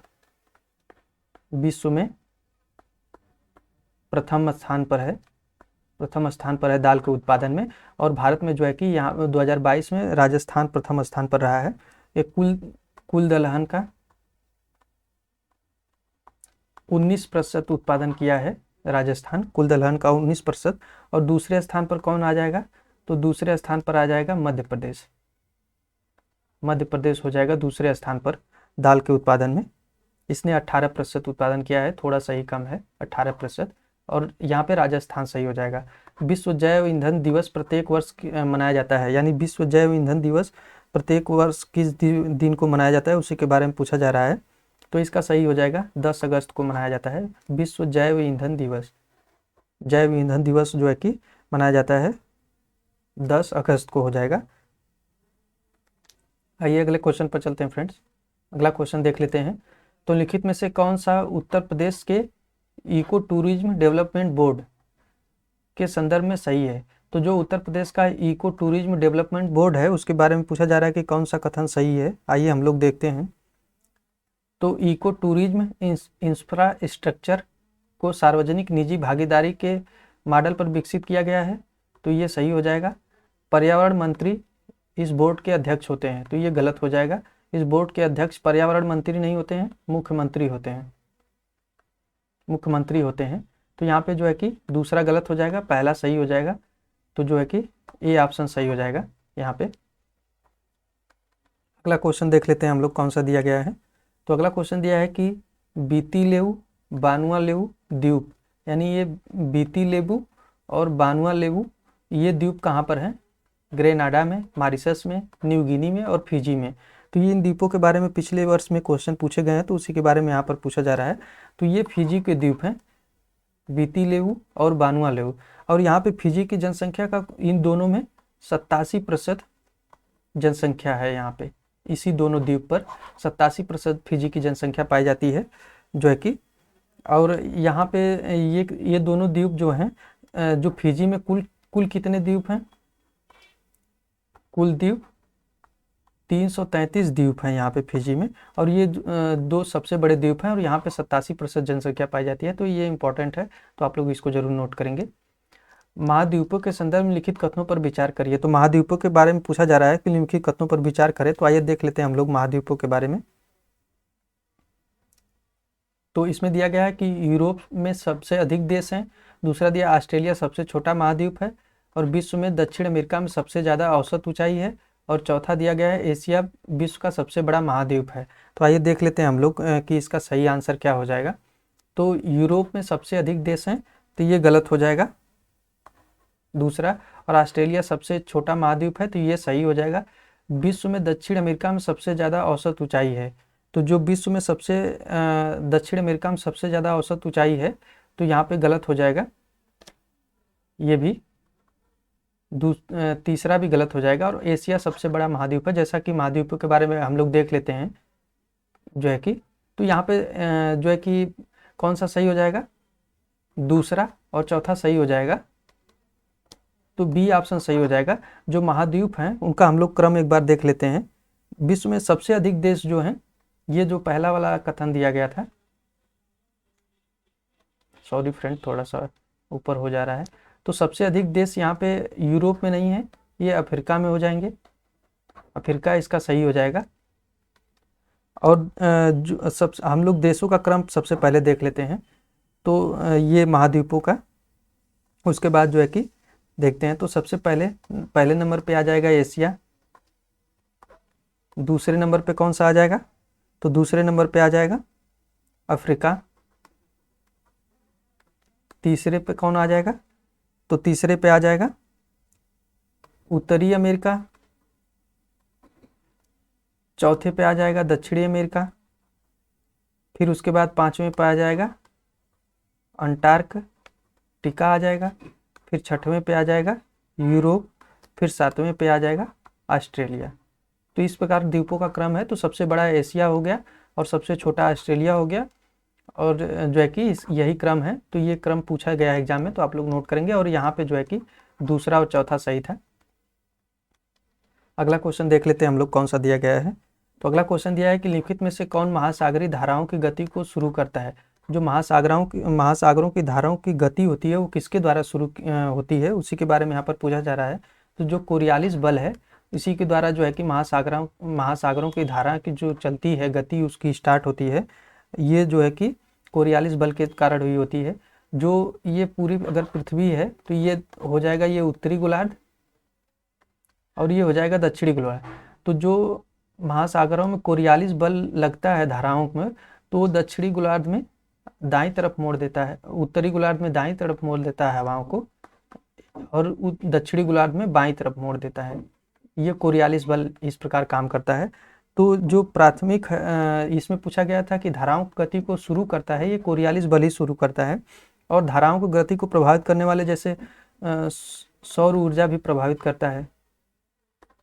विश्व में प्रथम स्थान पर है दाल के उत्पादन में, और भारत में जो है कि यहाँ 2022 में राजस्थान प्रथम स्थान पर रहा है। एक कुल दलहन का 19% उत्पादन किया है राजस्थान, कुल दलहन का 19%। और दूसरे स्थान पर कौन आ जाएगा? तो दूसरे स्थान पर आ जाएगा मध्य प्रदेश। मध्य प्रदेश हो जाएगा दूसरे स्थान पर दाल के उत्पादन में। इसने 18% उत्पादन किया है, थोड़ा सा ही कम है 18%। और यहाँ पे राजस्थान सही हो जाएगा। विश्व जैव ईंधन दिवस प्रत्येक वर्ष मनाया जाता है, यानी विश्व जैव ईंधन दिवस प्रत्येक वर्ष किस दिन को मनाया जाता है, उसी के बारे में पूछा जा रहा है। तो इसका सही हो जाएगा 10 अगस्त को मनाया जाता है विश्व जैव ईंधन दिवस। जैव ईंधन दिवस जो है कि मनाया जाता है 10 अगस्त को हो जाएगा। आइए अगले क्वेश्चन पर चलते हैं फ्रेंड्स। अगला क्वेश्चन देख लेते हैं। तो लिखित में से कौन सा उत्तर प्रदेश के इको टूरिज्म डेवलपमेंट बोर्ड के संदर्भ में सही है? तो जो उत्तर प्रदेश का इको टूरिज्म डेवलपमेंट बोर्ड है उसके बारे में पूछा जा रहा है कि कौन सा कथन सही है। आइए हम लोग देखते हैं। तो इको टूरिज्म इंफ्रास्ट्रक्चर को सार्वजनिक निजी भागीदारी के मॉडल पर विकसित किया गया है, तो ये सही हो जाएगा। पर्यावरण मंत्री इस बोर्ड के अध्यक्ष होते हैं, तो ये गलत हो जाएगा। इस बोर्ड के अध्यक्ष पर्यावरण मंत्री नहीं होते हैं, मुख्यमंत्री होते हैं, मुख्यमंत्री होते हैं। तो यहाँ पे जो है कि दूसरा गलत हो जाएगा, पहला सही हो जाएगा। तो जो है कि ए ऑप्शन सही हो जाएगा यहाँ पे। अगला क्वेश्चन देख लेते हैं हम लोग कौन सा दिया गया है। तो अगला क्वेश्चन दिया है कि बीती लेबू, बानुआ लेबू द्वीप, यानी ये बीती लेबू और बानुआ लेबू ये द्वीप कहाँ पर है? ग्रेनाडा में, मॉरिशस में, न्यू गिनी में और फिजी में। तो ये इन द्वीपों के बारे में पिछले वर्ष में क्वेश्चन पूछे गए हैं, तो उसी के बारे में यहाँ पर पूछा जा रहा है। तो ये फिजी के द्वीप हैं, बीती लेबू और बानुआ लेबू। और यहाँ पे फिजी की जनसंख्या का इन दोनों में 87% जनसंख्या है। यहाँ पे इसी दोनों द्वीप पर 87% फिजी की जनसंख्या पाई जाती है जो है कि। और यहाँ पे ये दोनों द्वीप जो हैं, जो फिजी में कुल कितने द्वीप हैं? कुल द्वीप 333 द्वीप हैं यहाँ पे फिजी में, और ये दो सबसे बड़े द्वीप हैं, और यहाँ पे 87% जनसंख्या पाई जाती है। तो ये इंपॉर्टेंट है, तो आप लोग इसको जरूर नोट करेंगे। महाद्वीपों के संदर्भ में लिखित कथनों पर विचार करिए। तो महाद्वीपों के बारे में पूछा जा रहा है कि लिखित कथनों पर विचार करें। तो आइए देख लेते हैं हम लोग महाद्वीपों के बारे में। तो इसमें दिया गया है कि यूरोप में सबसे अधिक देश हैं, दूसरा दिया ऑस्ट्रेलिया सबसे छोटा महाद्वीप है, और विश्व में दक्षिण अमेरिका में सबसे ज़्यादा औसत ऊंचाई है, और चौथा दिया गया है एशिया विश्व का सबसे बड़ा महाद्वीप है। तो आइए देख लेते हैं हम लोग कि इसका सही आंसर क्या हो जाएगा। तो यूरोप में सबसे अधिक देश हैं, तो ये गलत हो जाएगा दूसरा। और ऑस्ट्रेलिया सबसे छोटा महाद्वीप है, तो ये सही हो जाएगा। विश्व में दक्षिण अमेरिका में सबसे ज़्यादा औसत ऊंचाई है, तो जो विश्व में सबसे दक्षिण अमेरिका में सबसे ज़्यादा औसत ऊंचाई है, तो यहाँ पे गलत हो जाएगा ये भी। तीसरा भी गलत हो जाएगा। और एशिया सबसे बड़ा महाद्वीप है, जैसा कि महाद्वीपों के बारे में हम लोग देख लेते हैं जो है कि, तो यहाँ पे जो है कि कौन सा सही हो जाएगा, दूसरा और चौथा सही हो जाएगा, तो बी ऑप्शन सही हो जाएगा। जो महाद्वीप हैं उनका हम लोग क्रम एक बार देख लेते हैं। विश्व में सबसे अधिक देश जो हैं, ये जो पहला वाला कथन दिया गया था, सॉरी फ्रेंड थोड़ा सा ऊपर हो जा रहा है, तो सबसे अधिक देश यहाँ पे यूरोप में नहीं है, ये अफ्रीका में हो जाएंगे, अफ्रीका इसका सही हो जाएगा। और जो सब हम लोग देशों का क्रम सबसे पहले देख लेते हैं, तो ये महाद्वीपों का, उसके बाद जो है कि देखते हैं। तो सबसे पहले नंबर पे आ जाएगा एशिया, दूसरे नंबर पे कौन सा आ जाएगा, तो दूसरे नंबर पे आ जाएगा अफ्रीका, तीसरे पे कौन आ जाएगा, तो तीसरे पे आ जाएगा उत्तरी अमेरिका, चौथे पे आ जाएगा दक्षिणी अमेरिका, फिर उसके बाद पांचवें पे आ जाएगा अंटार्कटिका आ जाएगा, फिर छठवें पे आ जाएगा यूरोप, फिर सातवें पे आ जाएगा ऑस्ट्रेलिया। तो इस प्रकार द्वीपों का क्रम है। तो सबसे बड़ा एशिया हो गया और सबसे छोटा ऑस्ट्रेलिया हो गया, और जो है कि यही क्रम है। तो ये क्रम पूछा गया है एग्जाम में, तो आप लोग नोट करेंगे। और यहाँ पे जो है कि दूसरा और चौथा सही था। अगला क्वेश्चन देख लेते हैं हम लोग कौन सा दिया गया है। तो अगला क्वेश्चन दिया है कि निम्नलिखित में से कौन महासागरीय धाराओं की गति को शुरू करता है। जो महासागरों की धाराओं की गति होती है वो किसके द्वारा शुरू होती है, उसी के बारे में यहाँ पर पूछा जा रहा है। तो जो कोरियालिस बल है, इसी के द्वारा जो है कि महासागरों की धारा की जो चलती है गति उसकी स्टार्ट होती है। ये जो है कि कोरियालिस बल के कारण हुई होती है। जो ये पूरी अगर पृथ्वी है तो ये हो जाएगा ये उत्तरी गोलार्ध, और ये हो जाएगा दक्षिणी गोलार्ध। तो जो महासागरों में कोरियालिस बल लगता है धाराओं में, तो दक्षिणी गोलार्ध में दाईं तरफ मोड़ देता है, उत्तरी गोलार्ध में दाईं तरफ मोड़ देता है हवाओं को, और दक्षिणी गोलार्ध में बाईं तरफ मोड़ देता है। ये कोरियालिस बल इस प्रकार काम करता है। तो जो प्राथमिक इसमें पूछा गया था कि धाराओं की गति को शुरू करता है, ये कोरियालिस बल ही शुरू करता है। और धाराओं की गति को प्रभावित करने वाले जैसे सौर ऊर्जा भी प्रभावित करता है,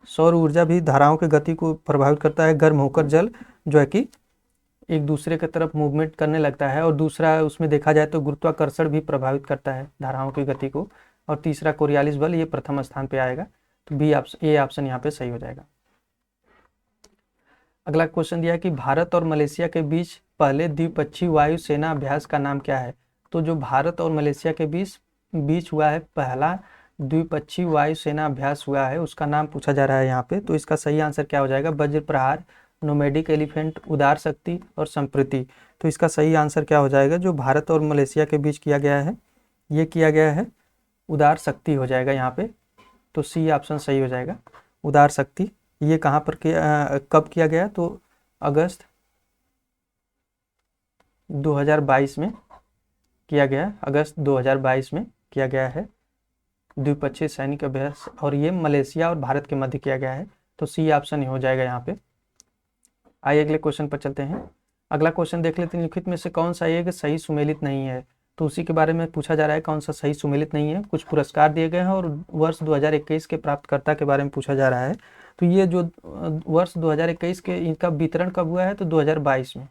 सौर ऊर्जा भी धाराओं की गति को प्रभावित करता है। गर्म होकर जल जो है कि एक दूसरे की तरफ मूवमेंट करने लगता है। और दूसरा उसमें देखा जाए तो गुरुत्वाकर्षण भी प्रभावित करता है धाराओं की गति को। और तीसरा कोरियालिस बल, ये प्रथम स्थान पे आएगा। तो बी ऑप्शन, ए ऑप्शन यहाँ पे सही हो जाएगा। अगला क्वेश्चन दिया है कि भारत और मलेशिया के बीच पहले द्विपक्षीय वायु सेना अभ्यास का नाम क्या है। तो जो भारत और मलेशिया के बीच हुआ है पहला द्विपक्षीय वायु सेना अभ्यास हुआ है, उसका नाम पूछा जा रहा है यहाँ पे। तो इसका सही आंसर क्या हो जाएगा, वज्र प्रहार, नोमैडिक एलिफेंट, उदार शक्ति और संप्रीति। तो इसका सही आंसर क्या हो जाएगा, जो भारत और मलेशिया के बीच किया गया है, ये किया गया है उदार शक्ति हो जाएगा यहाँ पे। तो सी ऑप्शन सही हो जाएगा, उदार शक्ति। ये कहाँ पर कब किया गया, तो अगस्त 2022 में किया गया, अगस्त 2022 में किया गया है द्विपक्षीय सैनिक अभ्यास, और ये मलेशिया और भारत के मध्य किया गया है। तो सी ऑप्शन ही हो जाएगा यहाँ पे। आइए अगले क्वेश्चन पर चलते हैं। अगला क्वेश्चन देख लेते हैं, निम्नलिखित में से कौन सा एक सही सुमेलित नहीं है। तो उसी के बारे में पूछा जा रहा है, कौन सा सही सुमेलित नहीं है। कुछ पुरस्कार दिए गए हैं और वर्ष 2021 के प्राप्तकर्ता के बारे में पूछा जा रहा है। तो ये जो वर्ष 2021 के इनका वितरण कब हुआ है, तो 2022 में,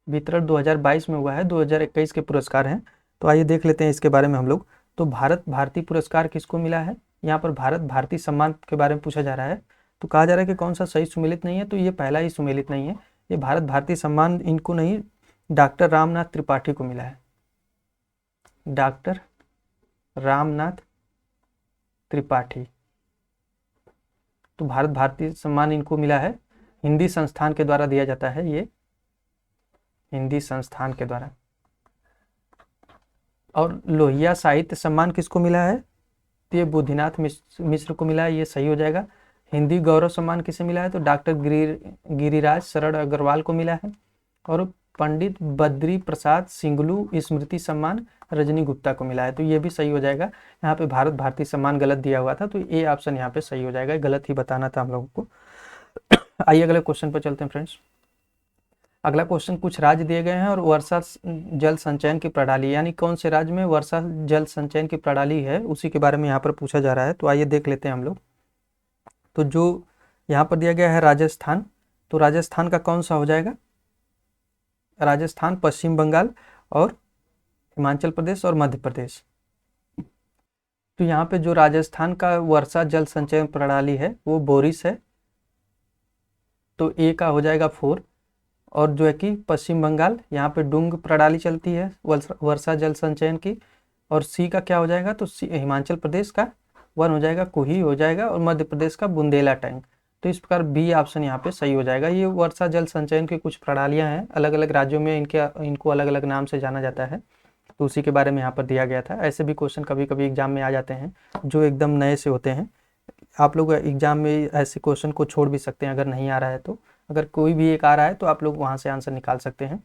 वितरण 2022 में हुआ है, 2021 के पुरस्कार हैं। तो आइए देख लेते हैं इसके बारे में हम लोग। तो भारत भारती पुरस्कार किसको मिला है, यहाँ पर भारत भारती सम्मान के बारे में पूछा जा रहा है। तो कहा जा रहा है कि कौन सा सही सुमेलित नहीं है, तो ये पहला ही सुमेलित नहीं है। ये भारत भारती सम्मान इनको नहीं, डॉक्टर रामनाथ त्रिपाठी को मिला है, डॉक्टर रामनाथ त्रिपाठी। तो भारत भारती सम्मान इनको मिला है, हिंदी संस्थान के द्वारा दिया जाता है, ये हिंदी संस्थान के द्वारा। और लोहिया साहित्य सम्मान किसको मिला है, तो ये बुद्धिनाथ मिश्र को मिला है, ये सही हो जाएगा। हिंदी गौरव सम्मान किसे मिला है? तो डॉक्टर गिरिराज शरण अग्रवाल को मिला है। और पंडित बद्री प्रसाद सिंगलू स्मृति सम्मान रजनी गुप्ता को मिला है। तो ये भी सही हो जाएगा। यहाँ पे भारत भारती सम्मान गलत दिया हुआ था, तो ए ऑप्शन यहाँ पे सही हो जाएगा, गलत ही बताना था हम लोगों को। आइए अगले क्वेश्चन पर चलते हैं फ्रेंड्स। अगला क्वेश्चन, कुछ राज्य दिए गए हैं और वर्षा जल संचयन की प्रणाली, यानी कौन से राज्य में वर्षा जल संचयन की प्रणाली है, उसी के बारे में यहाँ पर पूछा जा रहा है। तो आइए देख लेते हैं हम लोग। तो जो यहाँ पर दिया गया है राजस्थान, तो राजस्थान का कौन सा हो जाएगा? राजस्थान, पश्चिम बंगाल और हिमाचल प्रदेश और मध्य प्रदेश। तो यहाँ पे जो राजस्थान का वर्षा जल संचयन प्रणाली है वो बोरिस है, तो ए का हो जाएगा 4। और जो है कि पश्चिम बंगाल, यहाँ पे डुंग प्रणाली चलती है वर्षा जल संचयन की। और सी का क्या हो जाएगा? तो हिमाचल प्रदेश का 1 हो जाएगा, कुही हो जाएगा। और मध्य प्रदेश का बुंदेला टैंक। तो इस प्रकार बी ऑप्शन यहाँ पे सही हो जाएगा। ये वर्षा जल संचयन की कुछ प्रणालियाँ हैं, अलग अलग राज्यों में इनको अलग अलग नाम से जाना जाता है, तो उसी के बारे में यहाँ पर दिया गया था। ऐसे भी क्वेश्चन कभी कभी एग्जाम में आ जाते हैं जो एकदम नए से होते हैं। आप लोग एग्जाम में ऐसे क्वेश्चन को छोड़ भी सकते हैं अगर नहीं आ रहा है तो। अगर कोई भी एक आ रहा है तो आप लोग वहाँ से आंसर निकाल सकते हैं।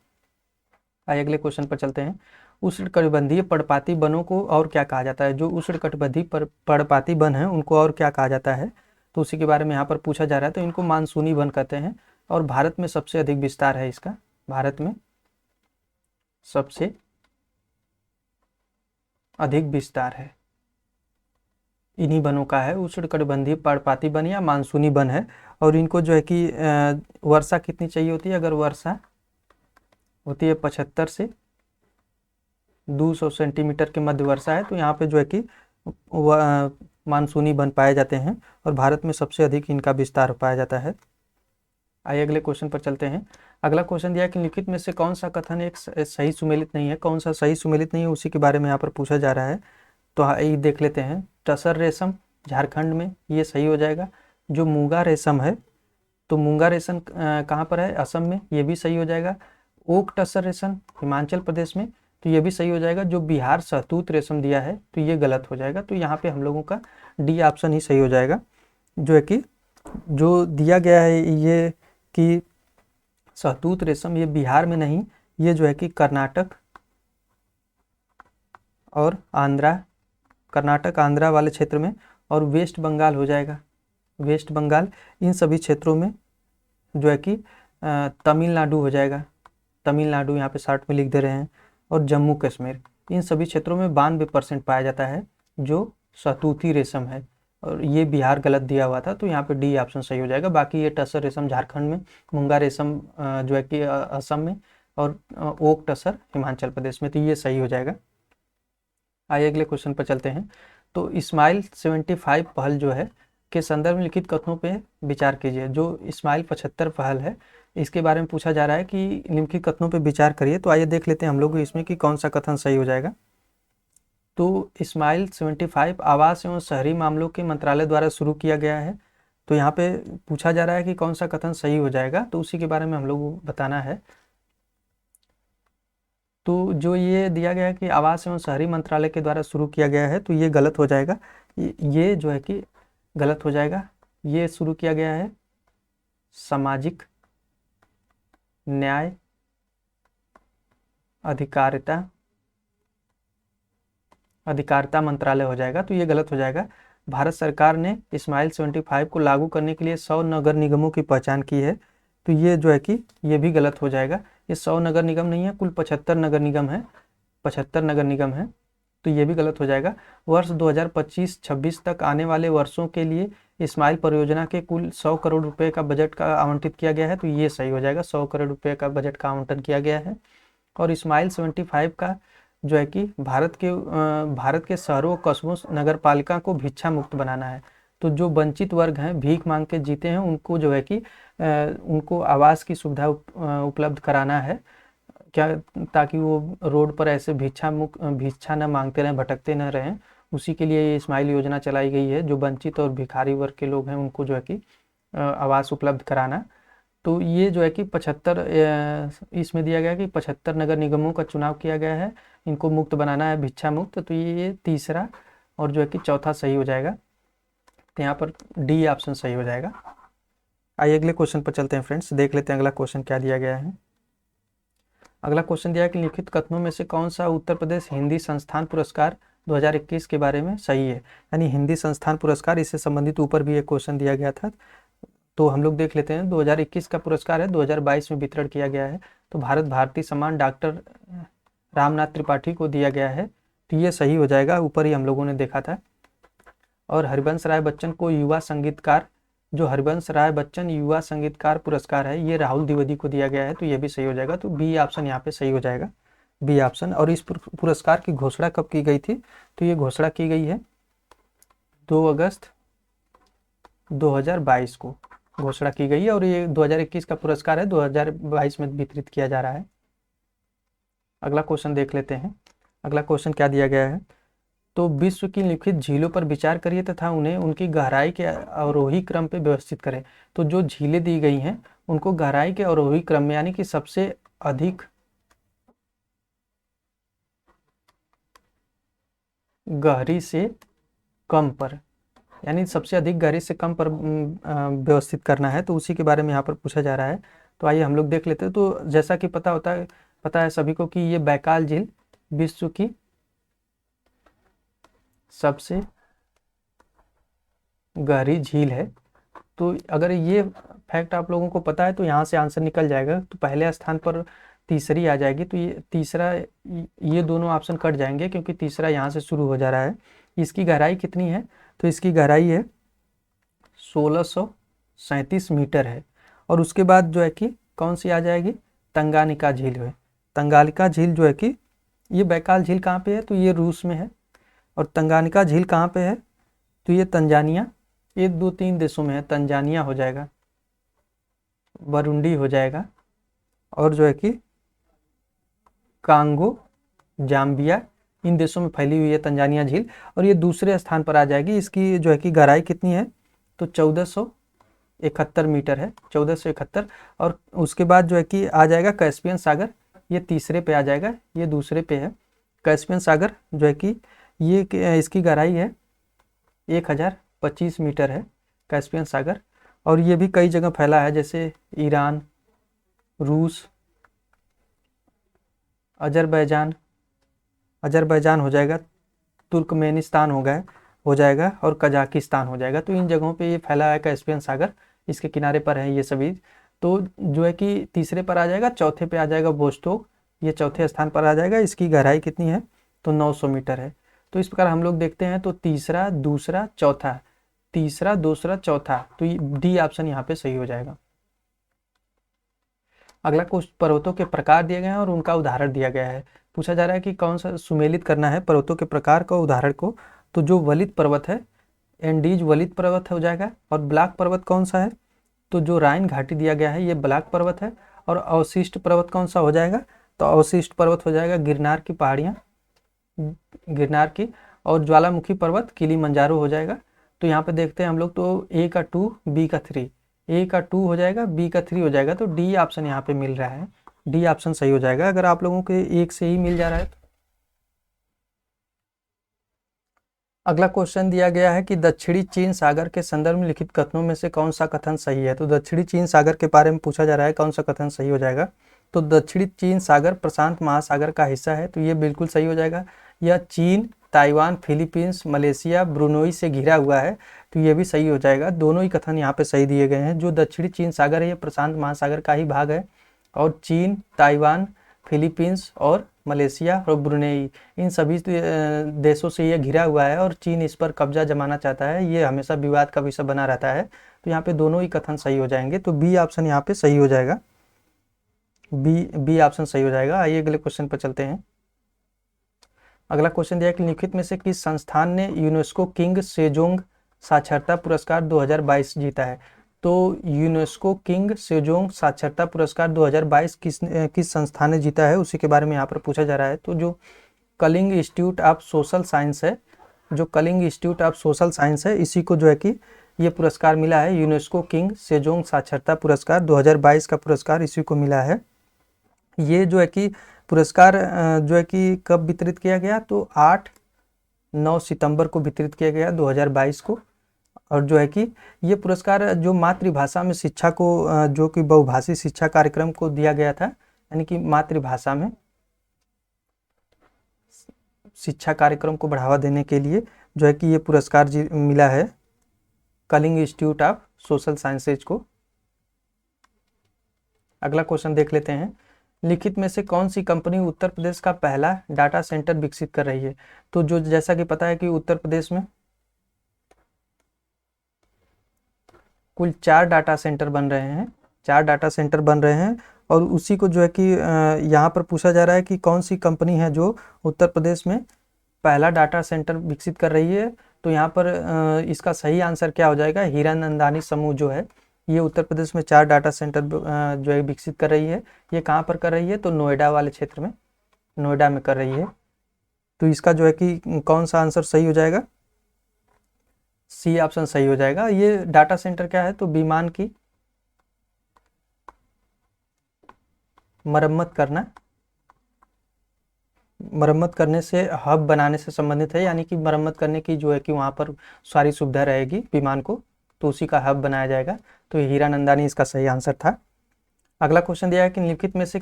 आइए अगले क्वेश्चन पर चलते हैं। उष्णकटिबंधीय पर्णपाती वनों को और क्या कहा जाता है? जो उष्णकटिबंधीय पर्णपाती वन है उनको और क्या कहा जाता है? तो उसी के बारे में यहाँ पर पूछा जा रहा है। तो इनको मानसूनी वन कहते हैं और भारत में सबसे अधिक विस्तार है इसका। भारत में सबसे अधिक विस्तार है इन्हीं वनों का है। उष्णकटिबंधीय पर्णपाती वन या मानसूनी वन है। और इनको जो है कि वर्षा कितनी चाहिए होती है? अगर वर्षा होती है 75 से 200 सेंटीमीटर के मध्य वर्षा है तो यहाँ पे जो है कि मानसूनी वन पाए जाते हैं और भारत में सबसे अधिक इनका विस्तार पाया जाता है। आइए अगले क्वेश्चन पर चलते हैं। अगला क्वेश्चन दिया कि निम्नलिखित में से कौन सा कथन एक सही सुमेलित नहीं है? कौन सा सही सुमेलित नहीं है उसी के बारे में यहाँ पर पूछा जा रहा है। तो आइए देख लेते हैं। टसर रेशम झारखंड में, ये सही हो जाएगा। जो मूंगा रेशम है, तो मूंगा रेशम कहाँ पर है? असम में, ये भी सही हो जाएगा। ओक टसर रेशम हिमाचल प्रदेश में, तो ये भी सही हो जाएगा। जो बिहार सहतूत रेशम दिया है तो ये गलत हो जाएगा। तो यहाँ पे हम लोगों का डी ऑप्शन ही सही हो जाएगा। जो है कि जो दिया गया है ये कि सहतूत रेशम, ये बिहार में नहीं, ये जो है कि कर्नाटक और आंध्रा, कर्नाटक आंध्रा वाले क्षेत्र में और वेस्ट बंगाल हो जाएगा। वेस्ट बंगाल, इन सभी क्षेत्रों में जो है कि तमिलनाडु हो जाएगा। तमिलनाडु यहाँ पे 60 में लिख दे रहे हैं। और जम्मू कश्मीर, इन सभी क्षेत्रों में 92% पाया जाता है जो सहतूती रेशम है। और ये बिहार गलत दिया हुआ था, तो यहाँ पे डी ऑप्शन सही हो जाएगा। बाकी ये टसर रेशम झारखंड में, मूंगा रेशम जो है कि असम में और ओक टसर हिमाचल प्रदेश में, तो ये सही हो जाएगा। आइए अगले क्वेश्चन पर चलते हैं। तो स्माइल 75 पहल जो है के संदर्भ में लिखित कथनों पे विचार कीजिए। जो स्माइल 75 पहल है इसके बारे में पूछा जा रहा है कि निम्नलिखित कथनों पे विचार करिए। तो आइए देख लेते हैं हम लोग इसमें कि कौन सा कथन सही हो जाएगा। तो स्माइल 75 आवास एवं शहरी मामलों के मंत्रालय द्वारा शुरू किया गया है। तो यहाँ पे पूछा जा रहा है कि कौन सा कथन सही हो जाएगा, तो उसी के बारे में हम लोग को बताना है। तो जो ये दिया गया है कि आवास एवं शहरी मंत्रालय के द्वारा शुरू किया गया है, तो ये गलत हो जाएगा। ये जो है कि गलत हो जाएगा। ये शुरू किया गया है सामाजिक न्याय अधिकारिता मंत्रालय हो जाएगा। तो ये गलत हो जाएगा। भारत सरकार ने स्माइल 75 को लागू करने के लिए 100 नगर निगमों की पहचान की है। तो ये जो है कि ये भी गलत हो जाएगा। ये 100 नगर निगम नहीं है, कुल 75 नगर निगम है। 75 नगर निगम है, तो ये भी गलत हो जाएगा। वर्ष 2025-26 तक आने वाले वर्षों के लिए स्माइल परियोजना के कुल 100 करोड़ रुपए का बजट का आवंटित किया गया है। तो ये सही हो जाएगा। 100 करोड़ रुपए का बजट का आवंटन किया गया है। और स्माइल 75 का जो है कि भारत के शहरों, कस्बों, नगर पालिका को भिक्षा मुक्त बनाना है। तो जो वंचित वर्ग हैं, भीख मांग के जीते हैं, उनको जो है कि उनको आवास की सुविधा उपलब्ध कराना है, क्या, ताकि वो रोड पर ऐसे भिक्षा न मांगते रहें, भटकते न रहें। उसी के लिए ये स्माइल योजना चलाई गई है। जो वंचित और भिखारी वर्ग के लोग हैं उनको जो है कि आवास उपलब्ध कराना। तो ये जो है कि 75 इसमें दिया गया कि 75 नगर निगमों का चुनाव किया गया है, इनको मुक्त बनाना है, भिक्षा मुक्त। तो ये तीसरा और जो है कि चौथा सही हो जाएगा। तो यहाँ पर डी ऑप्शन सही हो जाएगा। आइए अगले क्वेश्चन पर चलते हैं फ्रेंड्स, देख लेते हैं अगला क्वेश्चन क्या दिया गया है। अगला क्वेश्चन दिया है कि लिखित कथनों में से कौन सा उत्तर प्रदेश हिंदी संस्थान पुरस्कार 2021 के बारे में सही है। यानी हिंदी संस्थान पुरस्कार, इससे संबंधित ऊपर भी एक क्वेश्चन दिया गया था, तो हम लोग देख लेते हैं। 2021 का पुरस्कार है, 2022 में वितरण किया गया है। तो भारत भारती सम्मान डॉक्टर रामनाथ त्रिपाठी को दिया गया है, तो ये सही हो जाएगा, ऊपर ही हम लोगों ने देखा था। और हरिवंश राय बच्चन को युवा संगीतकार, जो हरिवंश राय बच्चन युवा संगीतकार पुरस्कार है, ये राहुल द्विवेदी को दिया गया है, तो ये भी सही हो जाएगा। तो बी ऑप्शन यहाँ पे सही हो जाएगा, बी ऑप्शन। और इस पुरस्कार की घोषणा कब की गई थी, तो ये घोषणा की गई है 2 अगस्त 2022 को घोषणा की गई है, और ये 2021 का पुरस्कार है, 2022 में वितरित किया जा रहा है। अगला क्वेश्चन देख लेते हैं। अगला क्वेश्चन क्या दिया गया है, तो विश्व की लिखित झीलों पर विचार करिए तथा उन्हें उनकी गहराई के अवरोही क्रम पे व्यवस्थित करें। तो जो झीलें दी गई हैं उनको गहराई के अवरोही क्रम में, यानी कि सबसे अधिक गहरी से कम पर, यानी सबसे अधिक गहरी से कम पर व्यवस्थित करना है, तो उसी के बारे में यहाँ पर पूछा जा रहा है। तो आइए हम लोग देख लेते हैं। तो जैसा कि पता है सभी को कि ये बैकाल झील विश्व की सबसे गहरी झील है। तो अगर ये फैक्ट आप लोगों को पता है तो यहाँ से आंसर निकल जाएगा। तो पहले स्थान पर तीसरी आ जाएगी, तो ये तीसरा, ये दोनों ऑप्शन कट जाएंगे क्योंकि तीसरा यहाँ से शुरू हो जा रहा है। इसकी गहराई कितनी है, तो इसकी गहराई है 1637 मीटर है। और उसके बाद जो है कि कौन सी आ जाएगी, तंगानिका झील है। तंगानिका झील जो है कि ये बैकाल झील कहाँ पे है, तो ये रूस में है। और तंगानिका झील कहाँ पे है, तो ये तंजानिया, ये 2-3 देशों में है। तंजानिया हो जाएगा, बरुंडी हो जाएगा, और जो है कि कांगो, जाम्बिया, इन देशों में फैली हुई है तंजानिया झील। और ये दूसरे स्थान पर आ जाएगी। इसकी जो है कि गहराई कितनी है, तो 1471 मीटर है, 1471। और उसके बाद जो है कि आ जाएगा कैस्पियन सागर, ये तीसरे पे आ जाएगा, ये दूसरे पे है। कैस्पियन सागर जो है कि ये इसकी गहराई है 1025 मीटर है कैस्पियन सागर। और ये भी कई जगह फैला है, जैसे ईरान, रूस, अजरबैजान हो जाएगा, तुर्कमेनिस्तान हो जाएगा, और कजाकिस्तान हो जाएगा। तो इन जगहों पे ये फैला है कैस्पियन सागर, इसके किनारे पर है ये सभी। तो जो है कि तीसरे पर आ जाएगा, चौथे पे आ जाएगा वोस्टोक, ये चौथे स्थान पर आ जाएगा। इसकी गहराई कितनी है, तो 900 मीटर है। तो इस प्रकार हम लोग देखते हैं, तो तीसरा, दूसरा, चौथा, तीसरा, दूसरा, चौथा, तो डी ऑप्शन यहाँ पे सही हो जाएगा। अगला कुछ पर्वतों के प्रकार दिए गए हैं और उनका उदाहरण दिया गया है। पूछा जा रहा है कि कौन सा सुमेलित करना है पर्वतों के प्रकार का उदाहरण को। तो जो वलित पर्वत है, एंडीज वलित पर्वत हो जाएगा। और ब्लैक पर्वत कौन सा है, तो जो राइन घाटी दिया गया है ये ब्लैक पर्वत है। और अवशिष्ट पर्वत कौन सा हो जाएगा, तो अवशिष्ट पर्वत हो जाएगा गिरनार की पहाड़ियाँ, गिरनार की। और ज्वालामुखी पर्वत किलिमंजारो हो जाएगा। तो यहाँ पे देखते हैं हम लोग, तो ए का 2, बी का 3, ए का 2 हो जाएगा, बी का 3 हो जाएगा। तो डी ऑप्शन यहाँ पे मिल रहा है, डी ऑप्शन सही हो जाएगा अगर आप लोगों के एक से ही मिल जा रहा है तो। अगला क्वेश्चन दिया गया है कि दक्षिणी चीन सागर के संदर्भ में लिखित कथनों में से कौन सा कथन सही है। तो दक्षिणी चीन सागर के बारे में पूछा जा रहा है, कौन सा कथन सही हो जाएगा। तो दक्षिणी चीन सागर प्रशांत महासागर का हिस्सा है, तो ये बिल्कुल सही हो जाएगा। यह चीन, ताइवान, फिलीपींस, मलेशिया, ब्रुनोई से घिरा हुआ है, तो ये भी सही हो जाएगा। दोनों ही कथन यहाँ पे सही दिए गए हैं। जो दक्षिणी चीन सागर है ये प्रशांत महासागर का ही भाग है। और चीन, ताइवान, फिलीपींस और मलेशिया और ब्रुनेई, इन सभी देशों से ये घिरा हुआ है और चीन इस पर कब्जा जमाना चाहता है। ये हमेशा विवाद का विषय बना रहता है। तो यहाँ पे दोनों ही कथन सही हो जाएंगे। तो बी ऑप्शन यहाँ पे सही हो जाएगा, बी ऑप्शन सही हो जाएगा। आइए अगले क्वेश्चन पर चलते हैं। अगला क्वेश्चन दिया है कि निम्नलिखित में से किस संस्थान ने यूनेस्को किंग सेजोंग साक्षरता पुरस्कार 2022 जीता है। तो यूनेस्को किंग सेजोंग साक्षरता पुरस्कार 2022 किस संस्थान ने जीता है, उसी के बारे में यहाँ पर पूछा जा रहा है। तो जो Kalinga institute of social science है, जो Kalinga institute of social science है, इसी को जो है कि ये पुरस्कार मिला है। यूनेस्को किंग सेजोंग साक्षरता पुरस्कार 2022 का पुरस्कार इसी को मिला है। ये जो है कि पुरस्कार जो है कि कब वितरित किया गया, तो 8-9 सितंबर को वितरित किया गया 2022 को। और जो है कि ये पुरस्कार जो मातृभाषा में शिक्षा को जो कि बहुभाषी शिक्षा कार्यक्रम को दिया गया था, यानी कि मातृभाषा में शिक्षा कार्यक्रम को बढ़ावा देने के लिए जो है कि ये पुरस्कार मिला है Kalinga institute of social sciences को। अगला क्वेश्चन देख लेते हैं, लिखित में से कौन सी कंपनी उत्तर प्रदेश का पहला डाटा सेंटर विकसित कर रही है? तो जो जैसा कि पता है कि उत्तर प्रदेश में कुल 4 डाटा सेंटर बन रहे हैं, 4 डाटा सेंटर बन रहे हैं और उसी को जो है कि यहाँ पर पूछा जा रहा है कि कौन सी कंपनी है जो उत्तर प्रदेश में पहला डाटा सेंटर विकसित कर रही है। तो यहाँ पर इसका सही आंसर क्या हो जाएगा, हीरानंदानी समूह जो है ये उत्तर प्रदेश में 4 डाटा सेंटर जो है विकसित कर रही है। ये कहाँ पर कर रही है? तो नोएडा वाले क्षेत्र में, नोएडा में कर रही है। तो इसका जो है कि कौन सा आंसर सही हो जाएगा? सी ऑप्शन सही हो जाएगा। ये डाटा सेंटर क्या है? तो विमान की मरम्मत करने से हब बनाने से संबंधित है, यानी कि मरम्मत करने की जो है कि वहाँ पर सारी सुविधा रहेगी विमान को, तो उसी का हब बनाया जाएगा। तो हीरानंदानी इसका सही आंसर था। अगला क्वेश्चन दिया है कि निम्नलिखित में से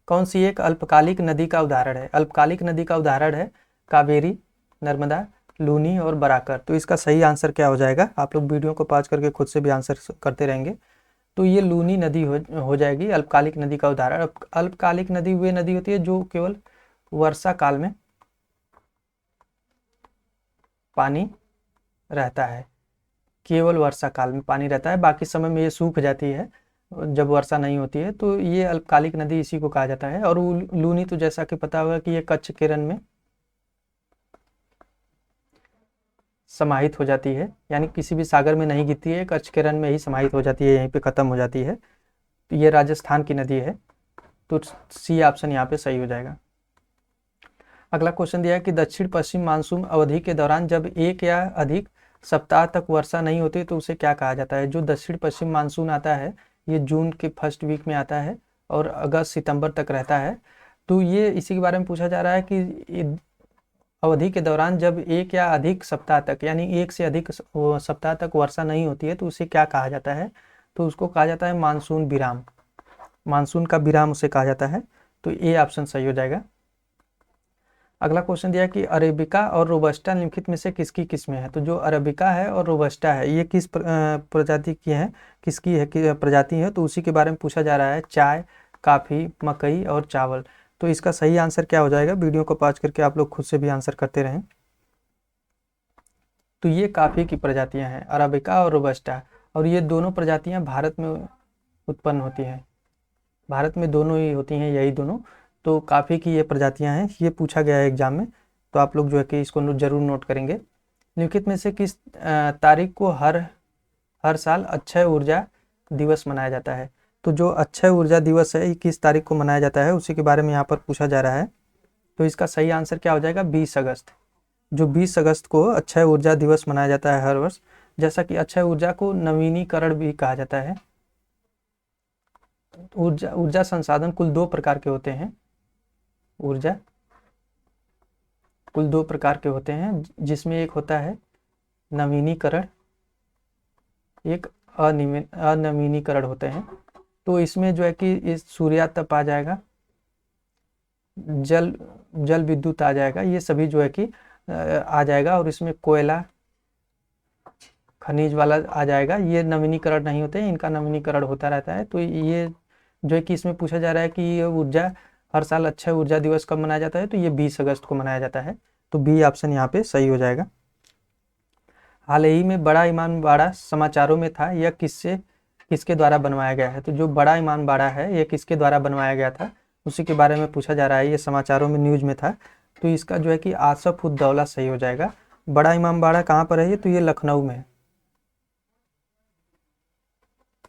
कौन सी एक अल्पकालिक नदी का उदाहरण है? अल्पकालिक नदी का उदाहरण है कावेरी, नर्मदा, लूनी और बराकर। तो इसका सही आंसर क्या हो जाएगा? आप लोग वीडियो को पॉज करके खुद से भी आंसर करते रहेंगे। तो ये लूनी नदी हो जाएगी अल्पकालिक नदी का उदाहरण। अल्पकालिक नदी वे नदी होती है जो केवल वर्षा काल में पानी रहता है, केवल वर्षा काल में पानी रहता है, बाकी समय में ये सूख जाती है जब वर्षा नहीं होती है। तो ये अल्पकालिक नदी इसी को कहा जाता है। और लूनी तो जैसा कि पता होगा कि ये कच्छ किरण में समाहित हो जाती है, यानी किसी भी सागर में नहीं गिरती है, कच्छ किरण में ही समाहित हो जाती है, यहीं पे खत्म हो जाती है। तो ये राजस्थान की नदी है। तो सी ऑप्शन यहाँ पे सही हो जाएगा। अगला क्वेश्चन दिया है कि दक्षिण पश्चिम मानसून अवधि के दौरान जब एक या अधिक सप्ताह तक वर्षा नहीं होती तो उसे क्या कहा जाता है? जो दक्षिण पश्चिम मानसून आता है ये जून के फर्स्ट वीक में आता है और अगस्त सितंबर तक रहता है। तो ये इसी के बारे में पूछा जा रहा है कि अवधि के दौरान जब एक या अधिक सप्ताह तक, यानी एक से अधिक सप्ताह तक वर्षा नहीं होती है तो उसे क्या कहा जाता है? तो उसको कहा जाता है मानसून विराम, मानसून का विराम उसे कहा जाता है। तो ए ऑप्शन सही हो जाएगा। अगला क्वेश्चन दिया कि अरेबिका और रोबस्टा निम्नलिखित में से किसकी किस्में हैं? तो जो अरेबिका है और रोबस्टा है ये किस प्रजाति की हैं, किसकी है कि प्रजाति है? तो उसी के बारे में पूछा जा रहा है। चाय, काफ़ी, मकई और चावल। तो इसका सही आंसर क्या हो जाएगा? वीडियो को पॉज करके आप लोग खुद से भी आंसर करते रहें। तो ये काफ़ी की प्रजातियां हैं, अरेबिका और रोबस्टा, और ये दोनों प्रजातियां भारत में उत्पन्न होती हैं, भारत में दोनों ही होती हैं यही दोनों। तो काफ़ी की ये प्रजातियां हैं, ये पूछा गया है एग्जाम में, तो आप लोग जो है कि इसको जरूर नोट करेंगे। निम्नलिखित में से किस तारीख को हर साल अक्षय ऊर्जा दिवस मनाया जाता है? तो जो अक्षय ऊर्जा दिवस है ये किस तारीख को मनाया जाता है उसी के बारे में यहाँ पर पूछा जा रहा है। तो इसका सही आंसर क्या हो जाएगा? 20 अगस्त। जो 20 अगस्त को अक्षय ऊर्जा दिवस मनाया जाता है हर वर्ष। जैसा कि अक्षय ऊर्जा को नवीनीकरण भी कहा जाता है। ऊर्जा संसाधन कुल 2 प्रकार के होते हैं, ऊर्जा कुल 2 प्रकार के होते हैं, जिसमें एक होता है नवीनीकरण, एक अनवीनीकरण होते हैं। तो इसमें जो है कि इस सूर्यातप आ जाएगा, जल विद्युत आ जाएगा, ये सभी जो है कि आ जाएगा। और इसमें कोयला खनिज वाला आ जाएगा। ये नवीनीकरण नहीं होते हैं, इनका नवीनीकरण होता रहता है। तो ये जो है कि इसमें पूछा जा रहा है कि ये ऊर्जा हर साल अक्षय ऊर्जा दिवस कब मनाया जाता है? तो ये 20 अगस्त को मनाया जाता है। तो बी ऑप्शन यहाँ पे सही हो जाएगा। हाल ही में बड़ा इमामबाड़ा समाचारों में था, यह किसके द्वारा बनवाया गया है? तो जो बड़ा इमामबाड़ा है ये किसके द्वारा बनवाया गया था उसी के बारे में पूछा जा रहा है। ये समाचारों में न्यूज में था। तो इसका जो है कि आसफ उद दौला सही हो जाएगा। बड़ा इमामबाड़ा कहाँ पर है ये? तो ये लखनऊ में है,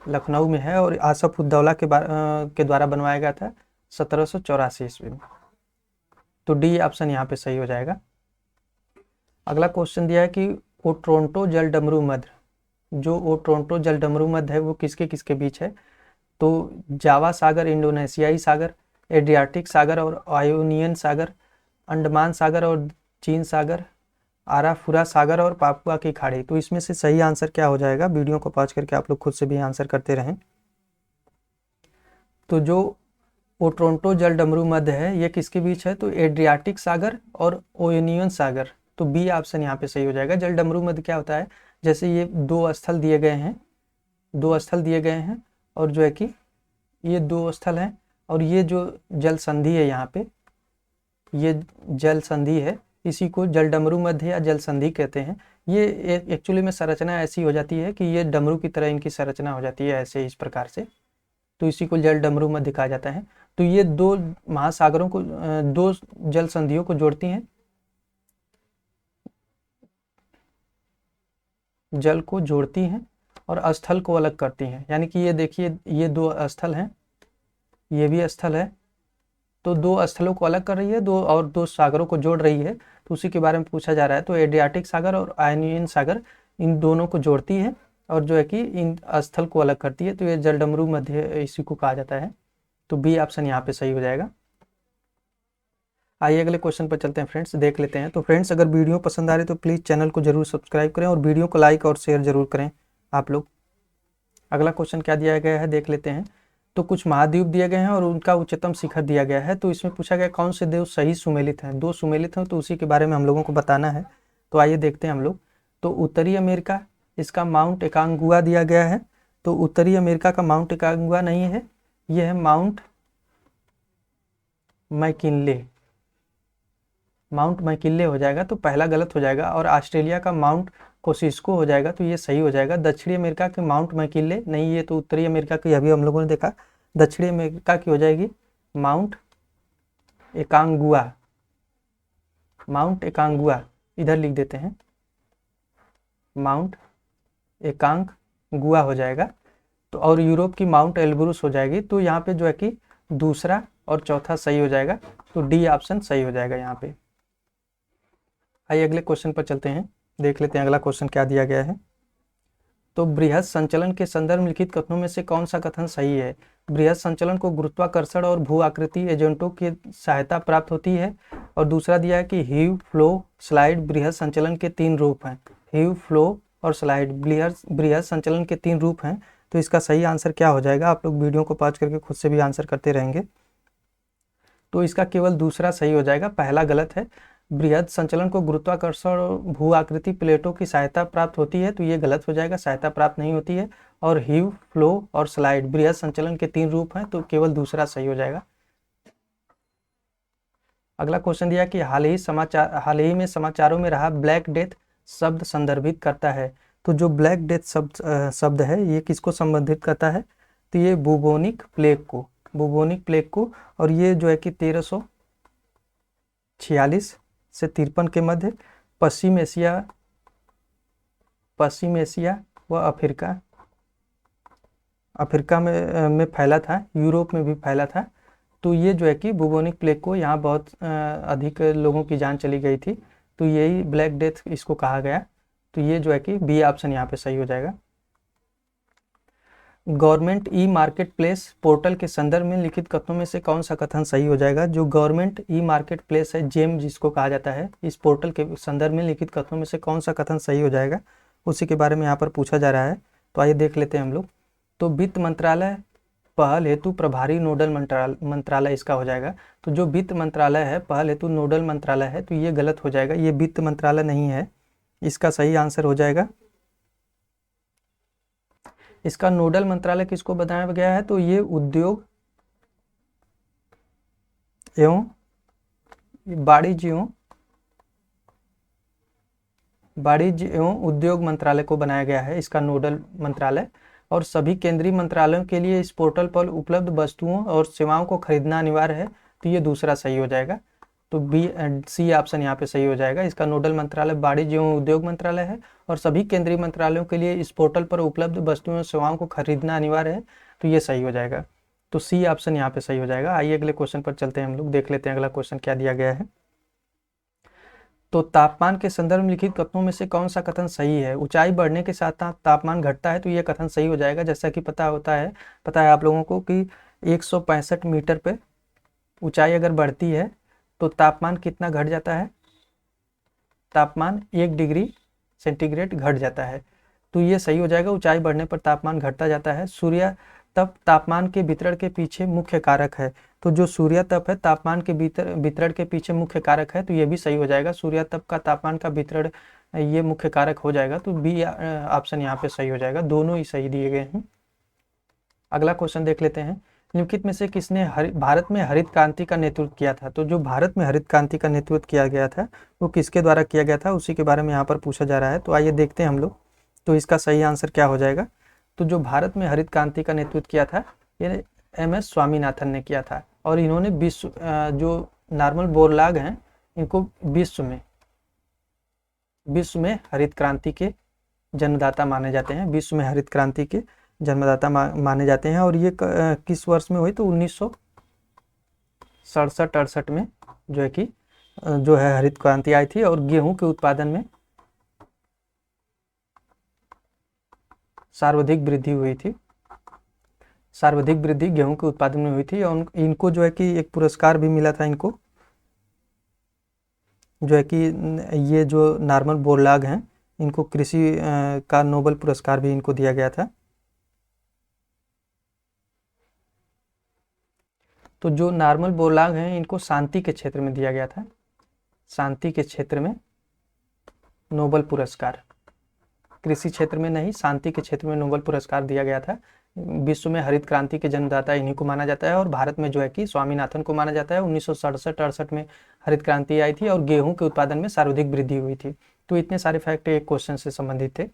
लखनऊ में है। और आसफ उद दौला के द्वारा बनवाया गया था 1784 ईस्वी में। तो डी ऑप्शन यहाँ पे सही हो जाएगा। अगला क्वेश्चन दिया है कि ओट्रोंटो जलडमरू मध्य, जो ओट्रोंटो जलडमरू मध्य है वो किसके किसके बीच है? तो जावा सागर, इंडोनेशियाई सागर, एड्रियाटिक सागर और आयोनियन सागर, अंडमान सागर और चीन सागर, आराफुरा सागर और पापुआ की खाड़ी। तो इसमें से सही आंसर क्या हो जाएगा, वीडियो को पॉज करके आप लोग खुद से भी आंसर करते रहें। तो जो ओट्रोंटो जल डमरू मध्य है ये किसके बीच है, तो एड्रियाटिक सागर और ओयोनियन सागर। तो बी ऑप्शन यहाँ पे सही हो जाएगा। जल डमरू मध्य क्या होता है, जैसे ये दो स्थल दिए गए हैं, दो स्थल दिए गए हैं और जो है कि ये दो स्थल हैं और ये जो जल संधि है यहाँ पे, ये जल संधि है, इसी को जल डमरू मध्य या जल संधि कहते हैं। ये एक्चुअली में संरचना ऐसी हो जाती है कि ये डमरू की तरह इनकी संरचना हो जाती है ऐसे इस प्रकार से, तो इसी को जल डमरू मध्य कहा जाता है। तो ये दो महासागरों को, दो जल संधियों को जोड़ती हैं, जल को जोड़ती हैं और स्थल को अलग करती हैं। यानी कि ये देखिए ये दो स्थल हैं, ये भी स्थल है, तो दो स्थलों को अलग कर रही है, दो और दो सागरों को जोड़ रही है, तो उसी के बारे में पूछा जा रहा है। तो एड्रियाटिक सागर और आयोनियन सागर इन दोनों को जोड़ती है और जो है कि इन स्थल को अलग करती है, तो ये जल डमरू मध्य इसी को कहा जाता है। तो बी ऑप्शन यहाँ पे सही हो जाएगा। आइए अगले क्वेश्चन पर चलते हैं फ्रेंड्स, देख लेते हैं। तो फ्रेंड्स अगर वीडियो पसंद आ रही तो प्लीज़ चैनल को जरूर सब्सक्राइब करें और वीडियो को लाइक और शेयर जरूर करें आप लोग। अगला क्वेश्चन क्या दिया गया है देख लेते हैं। तो कुछ महाद्वीप दिए गए हैं और उनका उच्चतम शिखर दिया गया है। तो इसमें पूछा गया कौन से देव सही सुमेलित हैं, दो सुमेलित हैं, तो उसी के बारे में हम लोगों को बताना है। तो आइए देखते हैं हम लोग। तो उत्तरी अमेरिका, इसका माउंट एकांगुआ दिया गया है। तो उत्तरी अमेरिका का माउंट एकांगुआ नहीं है, यह है माउंट मैकिनले, माउंट मैकिनले हो जाएगा, तो पहला गलत हो जाएगा। और ऑस्ट्रेलिया का माउंट कोसिस्को हो जाएगा, तो ये सही हो जाएगा। दक्षिणी अमेरिका के माउंट मैकिनले नहीं, ये तो उत्तरी अमेरिका की अभी हम लोगों ने देखा। दक्षिणी अमेरिका की हो जाएगी माउंट एकांगुआ, माउंट एकांगुआ इधर लिख देते हैं, माउंट एकांगुआ हो जाएगा। तो और यूरोप की माउंट एल्ब्रूस हो जाएगी। तो यहाँ पे जो है कि दूसरा और चौथा सही हो जाएगा, तो डी ऑप्शन सही हो जाएगा यहाँ पे। आइए अगले क्वेश्चन पर चलते हैं, देख लेते हैं अगला क्वेश्चन क्या दिया गया है। तो बृहद संचलन के संदर्भ में लिखित कथनों में से कौन सा कथन सही है। बृहद संचलन को गुरुत्वाकर्षण और भू आकृति एजेंटों की सहायता प्राप्त होती है। और दूसरा दिया है कि हीव, फ्लो, स्लाइड बृहद संचलन के तीन रूप हैं। हीव, फ्लो और स्लाइड बृहद संचलन के तीन रूप हैं। तो इसका सही आंसर क्या हो जाएगा, आप लोग वीडियो को पॉज करके खुद से भी आंसर करते रहेंगे। तो इसका केवल दूसरा सही हो जाएगा, पहला गलत है। बृहद संचलन को गुरुत्वाकर्षण और भू आकृति प्लेटों की सहायता प्राप्त होती है, तो ये गलत हो जाएगा, सहायता प्राप्त नहीं होती है। और हीव, फ्लो और स्लाइड बृहद संचलन के तीन रूप हैं, तो केवल दूसरा सही हो जाएगा। अगला क्वेश्चन दिया कि हाल ही में समाचारों में रहा ब्लैक डेथ शब्द संदर्भित करता है। तो जो ब्लैक डेथ शब्द है ये किसको संबंधित करता है, तो ये बुबोनिक प्लेग को, बुबोनिक प्लेग को। और ये जो है कि 1346 से 53 के मध्य पश्चिम एशिया व अफ्रीका में फैला था, यूरोप में भी फैला था। तो ये जो है कि बुबोनिक प्लेग को यहाँ बहुत अधिक लोगों की जान चली गई थी, तो यही ब्लैक डेथ इसको कहा गया। तो ये जो है कि बी ऑप्शन यहाँ पे सही हो जाएगा। Government e market place portal के संदर्भ में लिखित कथनों में से कौन सा कथन सही हो जाएगा। जो गवर्नमेंट ई मार्केट प्लेस है, जेम जिसको कहा जाता है, इस पोर्टल के संदर्भ में लिखित कथनों में से कौन सा कथन सही हो जाएगा, उसी के बारे में यहाँ पर पूछा जा रहा है। तो आइए देख लेते हैं हम लोग। तो वित्त मंत्रालय पहल हेतु प्रभारी नोडल मंत्रालय इसका हो जाएगा। तो जो वित्त मंत्रालय है पहल हेतु नोडल मंत्रालय है, तो ये गलत हो जाएगा, ये वित्त मंत्रालय नहीं है। इसका सही आंसर हो जाएगा, इसका नोडल मंत्रालय किसको बताया गया है, तो ये उद्योग एवं वाणिज्य एवं उद्योग मंत्रालय को बनाया गया है, इसका नोडल मंत्रालय। और सभी केंद्रीय मंत्रालयों के लिए इस पोर्टल पर उपलब्ध वस्तुओं और सेवाओं को खरीदना अनिवार्य है, तो ये दूसरा सही हो जाएगा। तो बी एंड सी ऑप्शन यहाँ पे सही हो जाएगा। इसका नोडल मंत्रालय वाणिज्य एवं उद्योग मंत्रालय है और सभी केंद्रीय मंत्रालयों के लिए इस पोर्टल पर उपलब्ध वस्तुओं और सेवाओं को खरीदना अनिवार्य है, तो ये सही हो जाएगा। तो सी ऑप्शन यहाँ पे सही हो जाएगा। आइए अगले क्वेश्चन पर चलते हैं हम लोग, देख लेते हैं अगला क्वेश्चन क्या दिया गया है। तो तापमान के संदर्भ में लिखित कथनों में से कौन सा कथन सही है। ऊंचाई बढ़ने के साथ तापमान घटता है, तो ये कथन सही हो जाएगा। जैसा कि पता है आप लोगों को कि 165 मीटर पे ऊंचाई अगर बढ़ती है तो तापमान कितना घट जाता है, तापमान 1 डिग्री सेंटीग्रेड घट जाता है। तो ये सही हो जाएगा, ऊंचाई बढ़ने पर तापमान घटता जाता है। सूर्य तप तापमान के वितरण के पीछे मुख्य कारक है। तो जो सूर्य तप है तापमान के वितरण के पीछे मुख्य कारक है, तो ये भी सही हो जाएगा। सूर्य तप का तापमान का वितरण ये मुख्य कारक हो जाएगा, तो बी ऑप्शन यहाँ पे सही हो जाएगा। दोनों ही सही दिए गए हैं। अगला क्वेश्चन देख लेते हैं। निम्नलिखित में से किसने भारत में हरित क्रांति का नेतृत्व किया था? तो जो भारत में हरित क्रांति का नेतृत्व किया गया था वो किसके द्वारा किया गया था, उसी के बारे में यहाँ पर पूछा जा रहा है। तो आइए देखते हैं हम लोग। तो इसका सही आंसर क्या हो जाएगा? तो जो भारत में हरित क्रांति का नेतृत्व किया था ये एम.एस. स्वामीनाथन ने किया था। और इन्होंने विश्व जो नॉर्मन बोरलॉग हैं इनको विश्व में हरित क्रांति के जन्मदाता माने जाते हैं। विश्व में हरित क्रांति के जन्मदाता माने जाते हैं। और ये किस वर्ष में हुई? तो 1967-68 में जो है कि जो है हरित क्रांति आई थी। और गेहूं के उत्पादन में सर्वाधिक वृद्धि हुई थी। सर्वाधिक वृद्धि गेहूं के उत्पादन में हुई थी। और इनको जो है कि एक पुरस्कार भी मिला था इनको, जो है कि ये जो नॉर्मन बोरलॉग हैं इनको कृषि का नोबेल पुरस्कार भी इनको दिया गया था। तो जो नॉर्मन बोरलॉग हैं इनको शांति के क्षेत्र में दिया गया था। शांति के क्षेत्र में नोबेल पुरस्कार, कृषि क्षेत्र में नहीं, शांति के क्षेत्र में नोबेल पुरस्कार दिया गया था। विश्व में हरित क्रांति के जन्मदाता इन्हीं को माना जाता है। और भारत में जो है कि स्वामीनाथन को माना जाता है। 1967-68 में हरित क्रांति आई थी और गेहूं के उत्पादन में सर्वाधिक वृद्धि हुई थी। तो इतने सारे फैक्ट एक क्वेश्चन से संबंधित थे।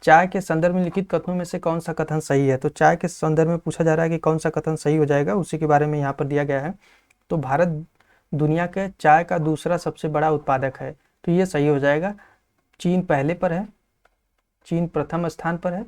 चाय के संदर्भ में लिखित कथनों में से कौन सा कथन सही है? तो चाय के संदर्भ में पूछा जा रहा है कि कौन सा कथन सही हो जाएगा, उसी के बारे में यहाँ पर दिया गया है। तो भारत दुनिया के चाय का दूसरा सबसे बड़ा उत्पादक है, तो ये सही हो जाएगा। चीन पहले पर है, चीन प्रथम स्थान पर है।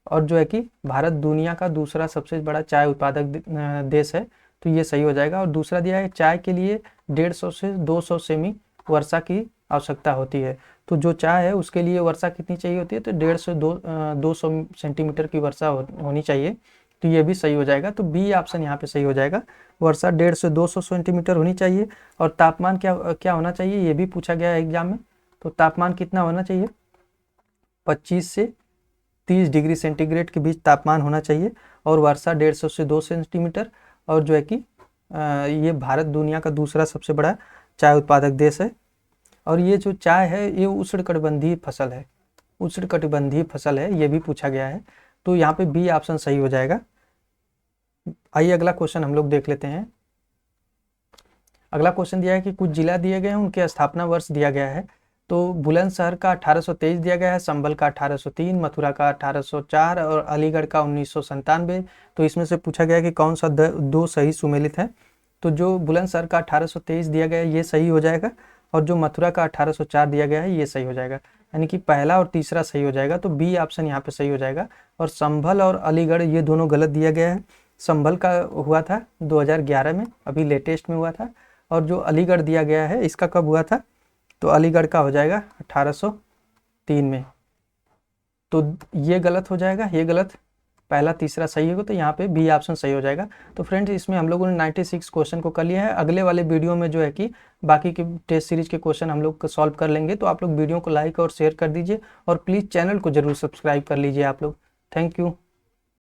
और जो है कि भारत दुनिया का दूसरा सबसे बड़ा चाय उत्पादक देश है, तो ये सही हो जाएगा। और दूसरा दिया है चाय के लिए 150 से 200 सेमी वर्षा की आवश्यकता होती है। तो जो चाय है उसके लिए वर्षा कितनी चाहिए होती है? तो 150 से 200 सेंटीमीटर की वर्षा होनी चाहिए, तो ये भी सही हो जाएगा। तो बी ऑप्शन यहाँ पे सही हो जाएगा। वर्षा 150 से 200 सेंटीमीटर होनी चाहिए। और तापमान क्या होना चाहिए ये भी पूछा गया है एग्जाम में। तो तापमान कितना होना चाहिए? 25 से 30 डिग्री सेंटीग्रेड के बीच तापमान होना चाहिए। और वर्षा 150 से 2 सेंटीमीटर। और जो है कि ये भारत दुनिया का दूसरा सबसे बड़ा चाय उत्पादक देश है। और ये जो चाय है ये उष्णकटिबंधीय फसल है, उष्णकटिबंधीय फसल है, ये भी पूछा गया है। तो यहाँ पे बी ऑप्शन सही हो जाएगा। आइए अगला क्वेश्चन हम लोग देख लेते हैं। अगला क्वेश्चन दिया है कि कुछ जिला दिए गए हैं, उनके स्थापना वर्ष दिया गया है। तो बुलंदशहर का 1823 दिया गया है, संभल का 1803, मथुरा का 1804 और अलीगढ़ का 1997। तो इसमें से पूछा गया है कि कौन सा दो सही सुमेलित है। तो जो बुलंदशहर का 1823 दिया गया है ये सही हो जाएगा। और जो मथुरा का 1804 दिया गया है ये सही हो जाएगा, यानी कि पहला और तीसरा सही हो जाएगा। तो बी ऑप्शन यहाँ पे सही हो जाएगा। और संभल और अलीगढ़ ये दोनों गलत दिया गया है। संभल का हुआ था 2011 में, अभी लेटेस्ट में हुआ था। और जो अलीगढ़ दिया गया है इसका कब हुआ था? तो अलीगढ़ का हो जाएगा 1803 में। तो ये गलत हो जाएगा, ये गलत, पहला तीसरा सही होगा। तो यहाँ पे बी ऑप्शन सही हो जाएगा। तो फ्रेंड्स इसमें हम लोगों ने 96 क्वेश्चन को कर लिया है। अगले वाले वीडियो में जो है कि बाकी के टेस्ट सीरीज के क्वेश्चन हम लोग सॉल्व कर लेंगे। तो आप लोग वीडियो को लाइक और शेयर कर दीजिए और प्लीज़ चैनल को जरूर सब्सक्राइब कर लीजिए आप लोग। Thank you.